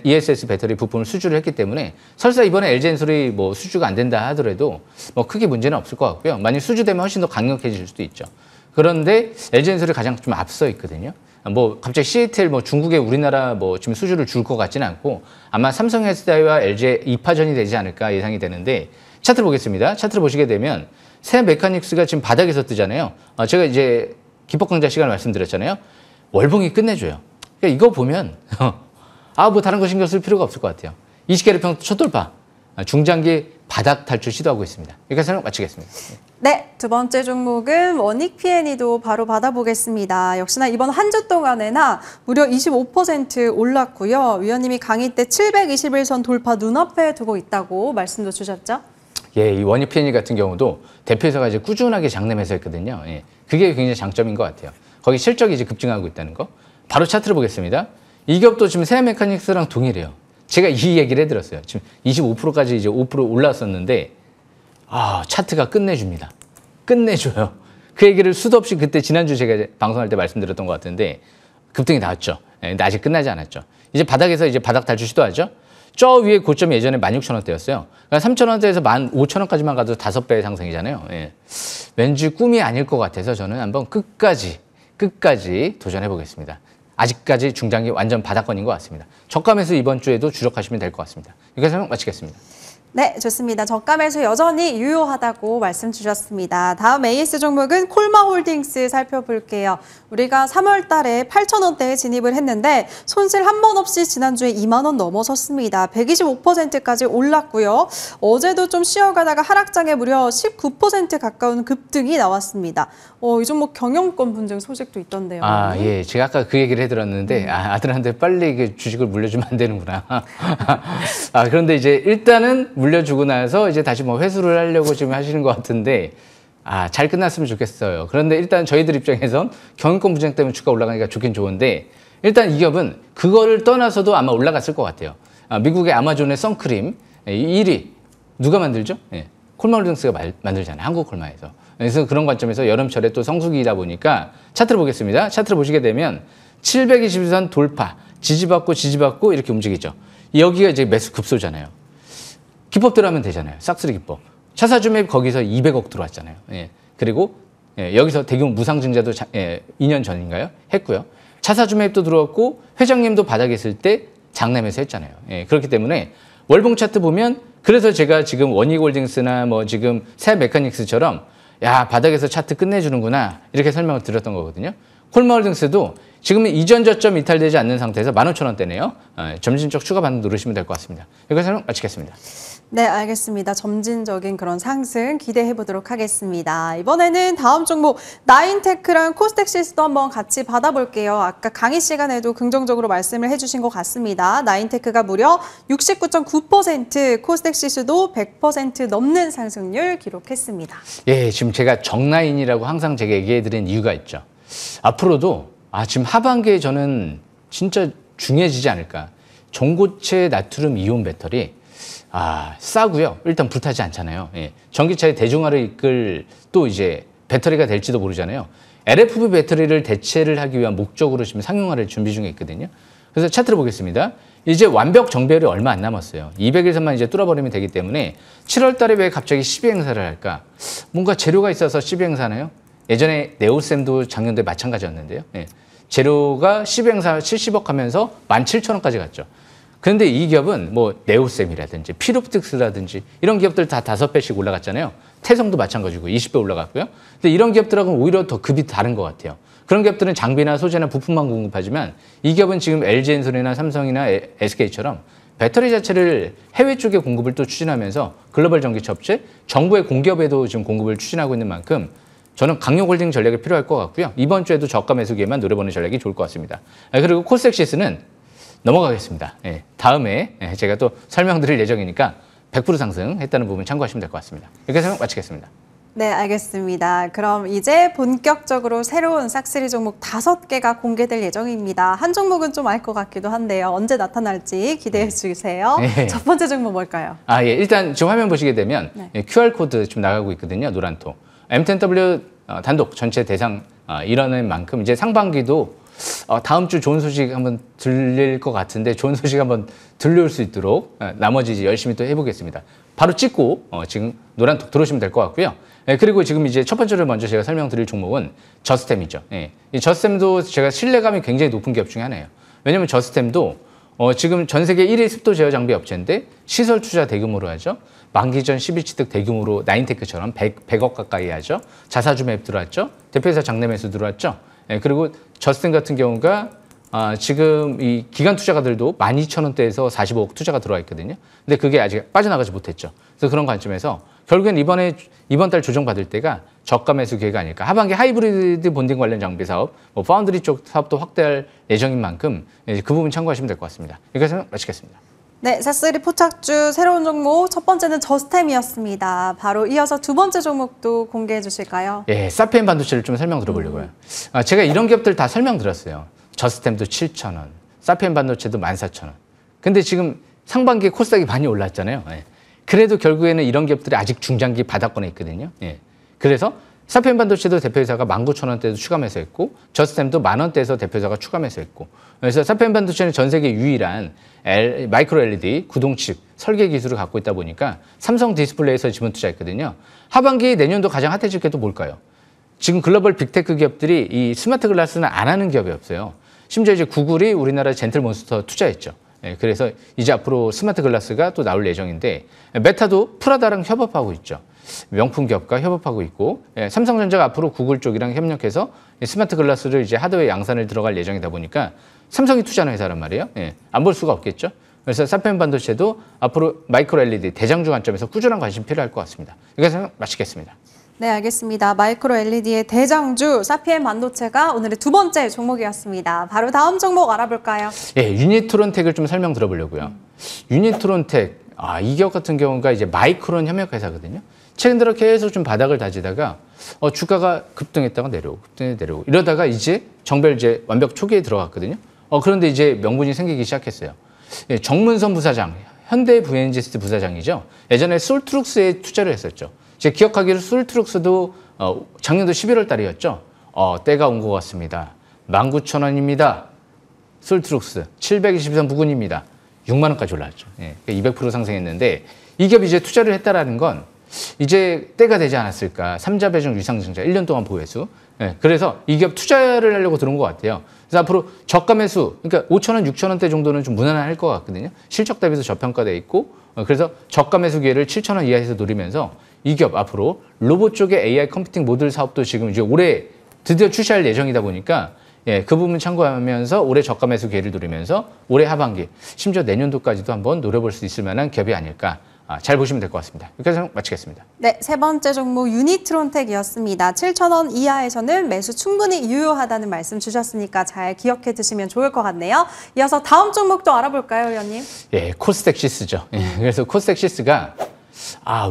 ESS 배터리 부품을 수주를 했기 때문에 설사 이번에 LG엔솔이 뭐 수주가 안 된다 하더라도 뭐 크게 문제는 없을 것 같고요. 만약 수주되면 훨씬 더 강력해질 수도 있죠. 그런데 LG엔솔이 가장 좀 앞서 있거든요. 뭐 갑자기 CATL 뭐 중국에 우리나라 뭐 지금 수주를 줄 것 같지는 않고 아마 삼성 SDI와 LG의 2파전이 되지 않을까 예상이 되는데 차트를 보겠습니다. 차트를 보시게 되면 세 메카닉스가 지금 바닥에서 뜨잖아요. 제가 이제 기법 강좌 시간에 말씀드렸잖아요. 월봉이 끝내줘요. 그러니까 이거 보면 뭐 다른 거 신경 쓸 필요가 없을 것 같아요. 20개를 평 첫 돌파, 중장기 바닥 탈출 시도하고 있습니다. 여기까지 설명 마치겠습니다. 네, 두 번째 종목은 원익 P&E도 바로 받아보겠습니다. 역시나 이번 한 주 동안에나 무려 25% 올랐고요. 위원님이 강의 때 721선 돌파 눈앞에 두고 있다고 말씀도 주셨죠? 예, 이 원익 P&E 같은 경우도 대표이사가 이제 꾸준하게 장내 매수했거든요. 예, 그게 굉장히 장점인 것 같아요. 거기 실적이 이제 급증하고 있다는 거. 바로 차트를 보겠습니다. 이 기업도 지금 세아 메카닉스랑 동일해요. 제가 이 얘기를 해드렸어요. 지금 25%까지 이제 5% 올랐었는데, 차트가 끝내줍니다. 끝내줘요. 그 얘기를 수도 없이 그때 지난주 제가 방송할 때 말씀드렸던 것 같은데, 급등이 나왔죠. 근데 아직 끝나지 않았죠. 이제 바닥에서 이제 바닥 탈출 시도하죠. 저 위에 고점이 예전에 16,000원대였어요. 그러니까 3,000원대에서 15,000원까지만 가도 5배의 상승이잖아요. 예. 왠지 꿈이 아닐 것 같아서 저는 한번 끝까지 도전해 보겠습니다. 아직까지 중장기 완전 바닥권인 것 같습니다. 저가매수 이번 주에도 주력하시면 될 것 같습니다. 여기서 설명 마치겠습니다. 네, 좋습니다. 저가 매수 여전히 유효하다고 말씀 주셨습니다. 다음 AS 종목은 콜마홀딩스 살펴볼게요. 우리가 3월 달에 8,000원대에 진입을 했는데 손실 한 번 없이 지난주에 2만 원 넘어섰습니다. 125%까지 올랐고요. 어제도 좀 쉬어가다가 하락장에 무려 19% 가까운 급등이 나왔습니다. 이 종목 경영권 분쟁 소식도 있던데요. 예. 제가 아까 그 얘기를 해드렸는데 아들한테 빨리 그 주식을 물려주면 안 되는구나. 그런데 이제 일단은 물려주고 나서 이제 다시 뭐 회수를 하려고 지금 하시는 것 같은데 잘 끝났으면 좋겠어요. 그런데 일단 저희들 입장에선 경영권 분쟁 때문에 주가 올라가니까 좋긴 좋은데 일단 이 기업은 그거를 떠나서도 아마 올라갔을 것 같아요. 미국의 아마존의 선크림 1위 누가 만들죠? 콜마홀딩스가 만들잖아요. 한국콜마에서. 그래서 그런 관점에서 여름철에 또 성수기이다 보니까 차트를 보겠습니다. 차트를 보시게 되면 720선 돌파, 지지받고 이렇게 움직이죠. 여기가 이제 매수 급소잖아요. 기법대로 하면 되잖아요. 싹쓸이 기법. 차사주 매입 거기서 200억 들어왔잖아요. 그리고 여기서 대규모 무상증자도 2년 전인가요? 했고요. 차사주 매입도 들어왔고 회장님도 바닥에 있을 때 장남에서 했잖아요. 그렇기 때문에 월봉 차트 보면 그래서 제가 지금 원익홀딩스나 뭐 지금 세아 메카닉스처럼 바닥에서 차트 끝내주는구나 이렇게 설명을 드렸던 거거든요. 콜마홀딩스도 지금은 이전 저점 이탈되지 않는 상태에서 15,000원대네요. 점진적 추가 반등 누르시면 될 것 같습니다. 여기서 설명 마치겠습니다. 네, 알겠습니다. 점진적인 그런 상승 기대해 보도록 하겠습니다. 이번에는 다음 종목 나인테크랑 코스닥시스도 한번 같이 받아볼게요. 아까 강의 시간에도 긍정적으로 말씀을 해주신 것 같습니다. 나인테크가 무려 69.9%, 코스닥시스도 100% 넘는 상승률 기록했습니다. 예, 지금 제가 정라인이라고 항상 제가 얘기해드린 이유가 있죠. 앞으로도 지금 하반기에 저는 진짜 중요해지지 않을까. 전고체 나트륨 이온 배터리 싸고요. 일단 불타지 않잖아요. 예. 전기차의 대중화를 이끌 또 이제 배터리가 될지도 모르잖아요. LFP 배터리를 대체를 하기 위한 목적으로 지금 상용화를 준비 중에 있거든요. 그래서 차트를 보겠습니다. 이제 완벽 정배열이 얼마 안 남았어요. 200일선만 이제 뚫어버리면 되기 때문에 7월 달에 왜 갑자기 12 행사를 할까? 뭔가 재료가 있어서 12 행사나요? 예전에 네오셈도 작년도에 마찬가지였는데요. 예. 재료가 12 행사 70억 하면서 17,000원까지 갔죠. 그런데 이 기업은 뭐 네오셈이라든지 피롭틱스라든지 이런 기업들 다 5배씩 올라갔잖아요. 태성도 마찬가지고 20배 올라갔고요. 근데 이런 기업들하고는 오히려 더 급이 다른 것 같아요. 그런 기업들은 장비나 소재나 부품만 공급하지만 이 기업은 지금 LG엔솔이나 삼성이나 SK처럼 배터리 자체를 해외 쪽에 공급을 또 추진하면서 글로벌 전기차 업체, 정부의 공기업에도 지금 공급을 추진하고 있는 만큼 저는 강력홀딩 전략이 필요할 것 같고요. 이번 주에도 저가 매수기에만 노려보는 전략이 좋을 것 같습니다. 그리고 코스닥시스는 넘어가겠습니다. 예, 다음에 제가 또 설명드릴 예정이니까 100% 상승했다는 부분 참고하시면 될 것 같습니다. 이렇게 설명 마치겠습니다. 네, 알겠습니다. 그럼 이제 본격적으로 새로운 싹쓸이 종목 5개가 공개될 예정입니다. 한 종목은 좀 알 것 같기도 한데요. 언제 나타날지 기대해 주세요. 네. 첫 번째 종목 뭘까요? 예, 일단 지금 화면 보시게 되면 네. QR코드 좀 나가고 있거든요. 노란토. M10W 단독 전체 대상 일어난 만큼 이제 상반기도 다음 주 좋은 소식 한번 들릴 것 같은데 좋은 소식 한번 들려올 수 있도록 나머지 이제 열심히 또 해보겠습니다. 바로 찍고 지금 노란톡 들어오시면 될 것 같고요. 그리고 지금 이제 첫 번째로 먼저 제가 설명드릴 종목은 저스템이죠. 이 저스템도 제가 신뢰감이 굉장히 높은 기업 중에 하나예요. 왜냐하면 저스템도 지금 전 세계 1위 습도 제어 장비 업체인데 시설 투자 대규모로 하죠. 만기 전 11취득 대규모로 나인테크처럼 100억 가까이 하죠. 자사주 매입 들어왔죠. 대표이사 장내 매수 들어왔죠. 그리고 저스템 같은 경우가 지금 이 기관 투자가들도 12,000원대에서 45억 투자가 들어와 있거든요. 근데 그게 아직 빠져나가지 못했죠. 그래서 그런 관점에서 결국엔 이번 달 조정받을 때가 저가 매수 기회가 아닐까. 하반기 하이브리드 본딩 관련 장비 사업, 파운드리 쪽 사업도 확대할 예정인 만큼 그 부분 참고하시면 될 것 같습니다. 여기서 마치겠습니다. 네, 싹쓸이 포착주 새로운 종목 첫 번째는 저스템이었습니다. 바로 이어서 두 번째 종목도 공개해 주실까요? 예, 사피엔 반도체를 좀 설명 드려보려고요. 제가 이런 기업들 다 설명드렸어요. 저스템도 7,000원, 사피엔 반도체도 14,000원. 근데 지금 상반기에 코스닥이 많이 올랐잖아요. 예. 그래도 결국에는 이런 기업들이 아직 중장기 바닥권에 있거든요. 예. 그래서 사피엔 반도체도 대표이사가 19,000원대에도 추가 매수했고 저스템도 10,000원대에서 대표이사가 추가 매수했고 그래서 사피엔 반도체는 전 세계 유일한 마이크로 LED 구동칩 설계 기술을 갖고 있다 보니까 삼성 디스플레이에서 지분 투자했거든요. 하반기 내년도 가장 핫해질 게 또 뭘까요? 지금 글로벌 빅테크 기업들이 이 스마트 글라스는 안 하는 기업이 없어요. 심지어 이제 구글이 우리나라 젠틀몬스터 투자했죠. 예, 그래서 이제 앞으로 스마트 글라스가 또 나올 예정인데 메타도 프라다랑 협업하고 있죠. 명품 기업과 협업하고 있고 삼성전자가 앞으로 구글 쪽이랑 협력해서 스마트 글라스를 이제 하드웨어 양산을 들어갈 예정이다 보니까 삼성이 투자하는 회사란 말이에요. 안 볼 수가 없겠죠. 그래서 사피엔 반도체도 앞으로 마이크로 LED 대장주 관점에서 꾸준한 관심 필요할 것 같습니다. 여기서 마치겠습니다. 네, 알겠습니다. 마이크로 LED의 대장주 사피엔 반도체가 오늘의 두 번째 종목이었습니다. 바로 다음 종목 알아볼까요? 예, 유니트론텍을 좀 설명 들어보려고요. 유니트론텍, 이 기업 같은 경우가 이제 마이크론 협력 회사거든요. 최근 들어 계속 좀 바닥을 다지다가 주가가 급등했다가 내려오고 내려오고 이러다가 이제 정별 이제 완벽 초기에 들어갔거든요. 그런데 이제 명분이 생기기 시작했어요. 예, 정문선 부사장, 현대 VNG스 부사장이죠. 예전에 솔트룩스에 투자를 했었죠. 제가 기억하기로 솔트룩스도 작년도 11월 달이었죠. 때가 온 것 같습니다. 19,000원입니다. 솔트룩스 723 부근입니다. 6만 원까지 올라왔죠. 예, 200% 상승했는데 이 기업이 이제 투자를 했다라는 건 이제 때가 되지 않았을까. 3자 배중 유상증자 1년 동안 보유수. 예, 그래서 이 기업 투자를 하려고 들어온 것 같아요. 그래서 앞으로 저가 매수, 그러니까 5,000원, 6,000원대 정도는 좀 무난할 것 같거든요. 실적 대비도 저평가돼 있고, 그래서 저가 매수 기회를 7,000원 이하에서 노리면서 이 기업 앞으로 로봇 쪽의 AI 컴퓨팅 모듈 사업도 지금 이제 올해 드디어 출시할 예정이다 보니까 예, 그 부분 참고하면서 올해 저가 매수 기회를 노리면서 올해 하반기, 심지어 내년도까지도 한번 노려볼 수 있을 만한 기업이 아닐까. 잘 보시면 될 것 같습니다. 여기까지 마치겠습니다. 네, 세 번째 종목 유니트론텍이었습니다. 7,000원 이하에서는 매수 충분히 유효하다는 말씀 주셨으니까 잘 기억해 두시면 좋을 것 같네요. 이어서 다음 종목도 알아볼까요, 의원님? 예, 코스닥시스죠. 예, 그래서 코스닥시스가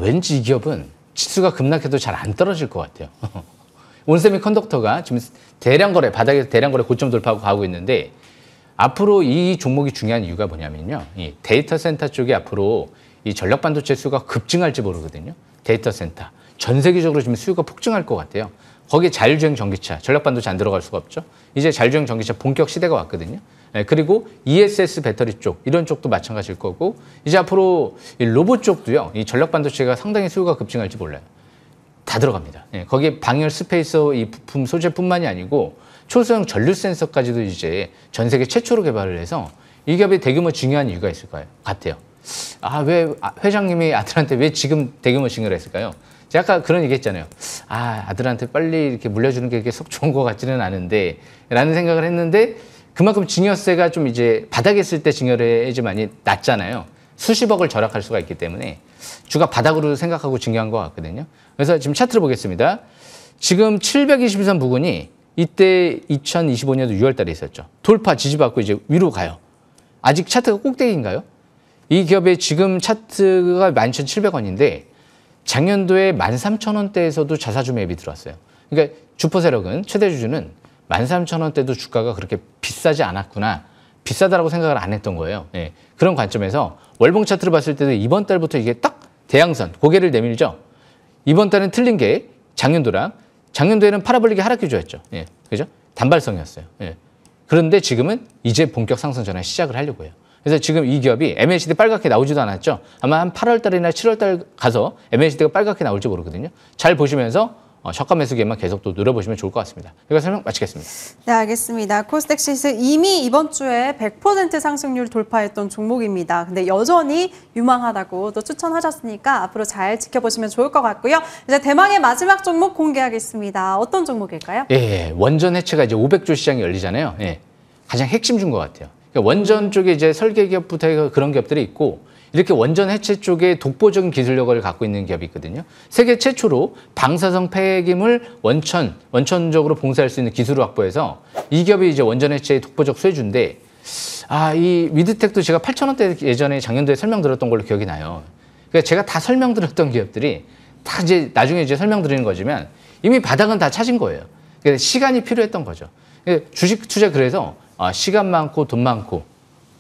왠지 이 기업은 지수가 급락해도 잘 안 떨어질 것 같아요. 온세미컨덕터가 지금 바닥에서 대량 거래 고점 돌파하고 가고 있는데 앞으로 이 종목이 중요한 이유가 뭐냐면요. 이 데이터 센터 쪽에 앞으로 이 전력 반도체 수요가 급증할지 모르거든요. 데이터 센터. 전 세계적으로 지금 수요가 폭증할 것 같아요. 거기에 자율주행 전기차, 전력 반도체 안 들어갈 수가 없죠. 이제 자율주행 전기차 본격 시대가 왔거든요. 그리고 ESS 배터리 쪽, 이런 쪽도 마찬가지일 거고, 이제 앞으로 이 로봇 쪽도요, 이 전력 반도체가 상당히 수요가 급증할지 몰라요. 다 들어갑니다. 거기에 방열 스페이서 이 부품 소재뿐만이 아니고 초소형 전류 센서까지도 이제 전 세계 최초로 개발을 해서 이 기업이 대규모 중요한 이유가 있을 거예요. 같아요. 왜 회장님이 아들한테 왜 지금 대규모 증여를 했을까요? 제가 아까 그런 얘기 했잖아요. 아들한테 빨리 이렇게 물려주는 게 그렇게 속 좋은 것 같지는 않은데 라는 생각을 했는데 그만큼 증여세가 좀 이제 바닥에 있을 때 증여를 해야지만이 낮잖아요. 수십억을 절약할 수가 있기 때문에 주가 바닥으로 생각하고 증여한 것 같거든요. 그래서 지금 차트를 보겠습니다. 지금 721선 부근이 이때 2025년도 6월 달에 있었죠. 돌파 지지받고 이제 위로 가요. 아직 차트가 꼭대기인가요? 이 기업의 지금 차트가 11,700원인데 작년도에 13,000원대에서도 자사주 매입이 들어왔어요. 그러니까 주포세력은 최대 주주는 13,000원대도 주가가 그렇게 비싸지 않았구나. 비싸다라고 생각을 안 했던 거예요. 예, 그런 관점에서 월봉 차트를 봤을 때도 이번 달부터 이게 딱 대양선, 고개를 내밀죠. 이번 달은 틀린 게 작년도에는 파라볼릭이 하락 기조였죠. 예, 그죠? 단발성이었어요. 예. 그런데 지금은 이제 본격 상승 전환 시작을 하려고 해요. 그래서 지금 이 기업이 MACD 빨갛게 나오지도 않았죠. 아마 한 8월 달이나 7월 달 가서 MACD가 빨갛게 나올지 모르거든요. 잘 보시면서 저가 매수 기회만 계속 또 노려보시면 좋을 것 같습니다. 여기서 설명 마치겠습니다. 네, 알겠습니다. 코스닥시스 이미 이번 주에 100% 상승률 돌파했던 종목입니다. 근데 여전히 유망하다고 또 추천하셨으니까 앞으로 잘 지켜보시면 좋을 것 같고요. 이제 대망의 마지막 종목 공개하겠습니다. 어떤 종목일까요? 예, 원전 해체가 이제 500조 시장이 열리잖아요. 예, 가장 핵심 준 것 같아요. 그러니까 원전 쪽에 이제 설계 기업부터 해서 그런 기업들이 있고 이렇게 원전 해체 쪽에 독보적인 기술력을 갖고 있는 기업이 있거든요. 세계 최초로 방사성 폐기물 원천적으로 봉쇄할 수 있는 기술을 확보해서 이 기업이 이제 원전 해체의 독보적 수혜주인데 이 위드텍도 제가 8,000원대 예전에 작년도에 설명드렸던 걸로 기억이 나요. 그러니까 제가 다 설명드렸던 기업들이 다 이제 나중에 이제 설명드리는 거지만 이미 바닥은 다 찾은 거예요. 그러니까 시간이 필요했던 거죠. 주식 투자 그래서 시간 많고 돈 많고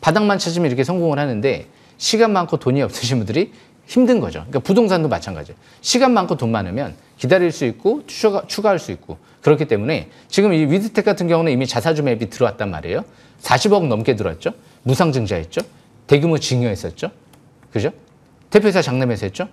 바닥만 찾으면 이렇게 성공을 하는데 시간 많고 돈이 없으신 분들이 힘든 거죠. 그러니까 부동산도 마찬가지예요. 시간 많고 돈 많으면 기다릴 수 있고 추가할 수 있고 그렇기 때문에 지금 이 위드텍 같은 경우는 이미 자사주 매입이 들어왔단 말이에요. 40억 넘게 들어왔죠. 무상증자했죠. 대규모 증여했었죠. 그죠? 대표이사 장남에서 했죠.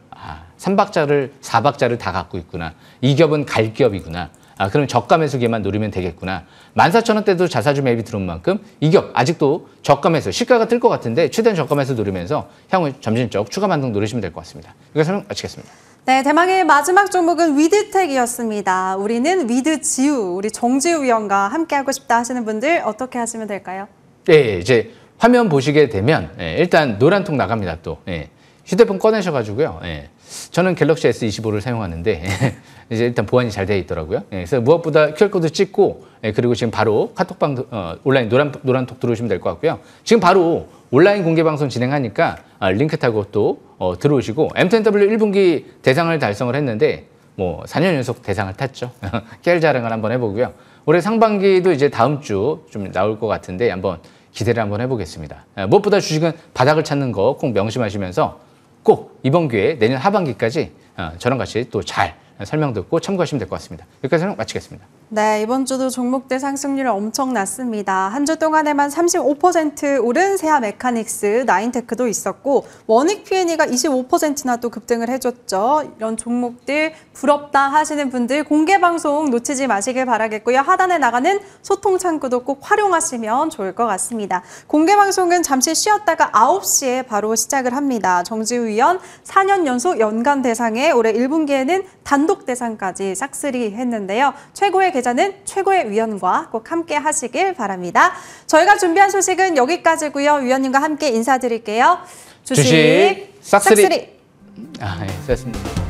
3박자를 4박자를 다 갖고 있구나. 이 기업은 갈 기업이구나. 그럼 저가 매수기만 노리면 되겠구나. 14,000원대도 자사주 매입이 들어온 만큼 이 기업 아직도 저가 매수, 시가가 뜰 것 같은데 최대한 저가 매수 노리면서 향후 점진적 추가 반등 노리시면 될 것 같습니다. 여기서 설명 마치겠습니다. 네, 대망의 마지막 종목은 위드텍이었습니다. 우리는 위드지우, 우리 정지우 위원과 함께하고 싶다 하시는 분들 어떻게 하시면 될까요? 네, 이제 화면 보시게 되면 일단 노란통 나갑니다. 또 휴대폰 꺼내셔가지고요. 저는 갤럭시 S25를 사용하는데 이제 일단 보안이 잘 되어 있더라고요. 그래서 무엇보다 QR코드 찍고 그리고 지금 바로 카톡방 온라인 노란톡 들어오시면 될 것 같고요. 지금 바로 온라인 공개 방송 진행하니까 링크 타고 또 들어오시고 M10W 1분기 대상을 달성을 했는데 뭐 4년 연속 대상을 탔죠. 깨알 자랑을 한번 해보고요. 올해 상반기도 이제 다음 주 좀 나올 것 같은데 한번 기대를 한번 해보겠습니다. 무엇보다 주식은 바닥을 찾는 거 꼭 명심하시면서 꼭 이번 기회에 내년 하반기까지 저랑 같이 또 잘 설명 듣고 참고하시면 될 것 같습니다. 여기까지 설명 마치겠습니다. 네, 이번 주도 종목들 상승률이 엄청 났습니다. 한 주 동안에만 35% 오른 세아 메카닉스, 나인테크도 있었고 원익 P&E가 25%나 또 급등을 해줬죠. 이런 종목들 부럽다 하시는 분들 공개 방송 놓치지 마시길 바라겠고요. 하단에 나가는 소통 창구도 꼭 활용하시면 좋을 것 같습니다. 공개 방송은 잠시 쉬었다가 9시에 바로 시작을 합니다. 정지우 위원 4년 연속 연간 대상에 올해 1분기에는 단독 대상까지 싹쓸이 했는데요. 최고의 계좌는 최고의 위원과 꼭 함께 하시길 바랍니다. 저희가 준비한 소식은 여기까지고요. 위원님과 함께 인사드릴게요. 주식 싹쓸이. 싹쓸이. 아, 예, 됐습니다.